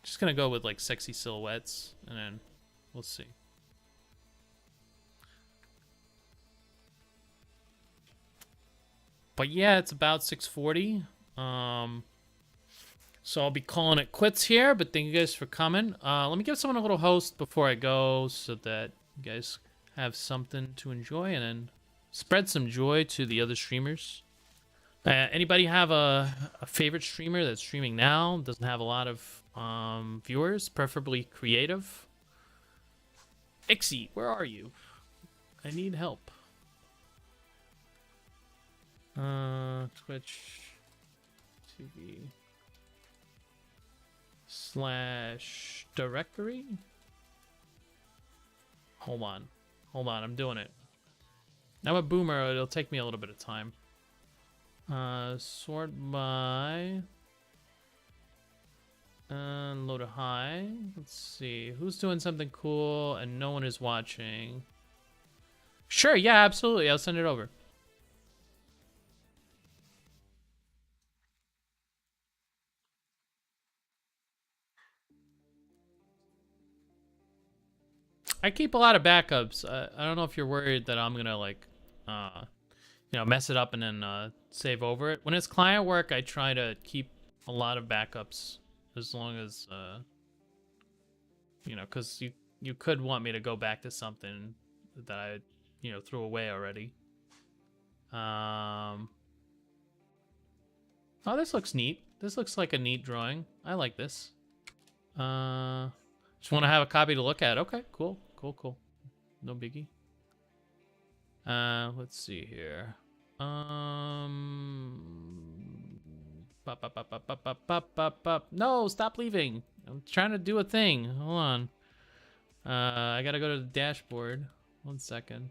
just gonna go with like sexy silhouettes, and then we'll see. But yeah, it's about 6:40. So I'll be calling it quits here, but thank you guys for coming. Let me give someone a little host before I go so that you guys have something to enjoy, and then spread some joy to the other streamers. Anybody have a favorite streamer that's streaming now, doesn't have a lot of viewers, preferably creative? Ixie, where are you? I need help. Twitch TV / directory. Hold on, I'm doing it. I'm a boomer, it'll take me a little bit of time. Sort by load a high. Let's see who's doing something cool and no one is watching. Sure, yeah, absolutely, I'll send it over. I keep a lot of backups. I don't know if you're worried that I'm gonna like you know, mess it up and then save over it. When it's client work, I try to keep a lot of backups, as long as you know, because you could want me to go back to something that I, you know, threw away already. Oh, this looks neat. This looks like a neat drawing. I like this. Just want to have a copy to look at. Okay, cool. No biggie. Let's see here. No, stop leaving. I'm trying to do a thing. Hold on. I gotta go to the dashboard. 1 second.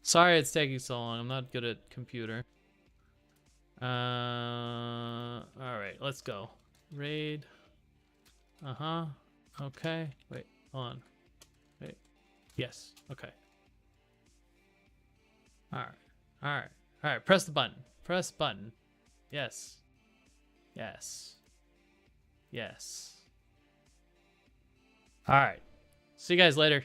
Sorry it's taking so long. I'm not good at computer. Alright, let's go. Raid. Okay. Wait, hold on. Wait. Yes. Okay. Alright. Press the button. Press button. Yes. Alright. See you guys later.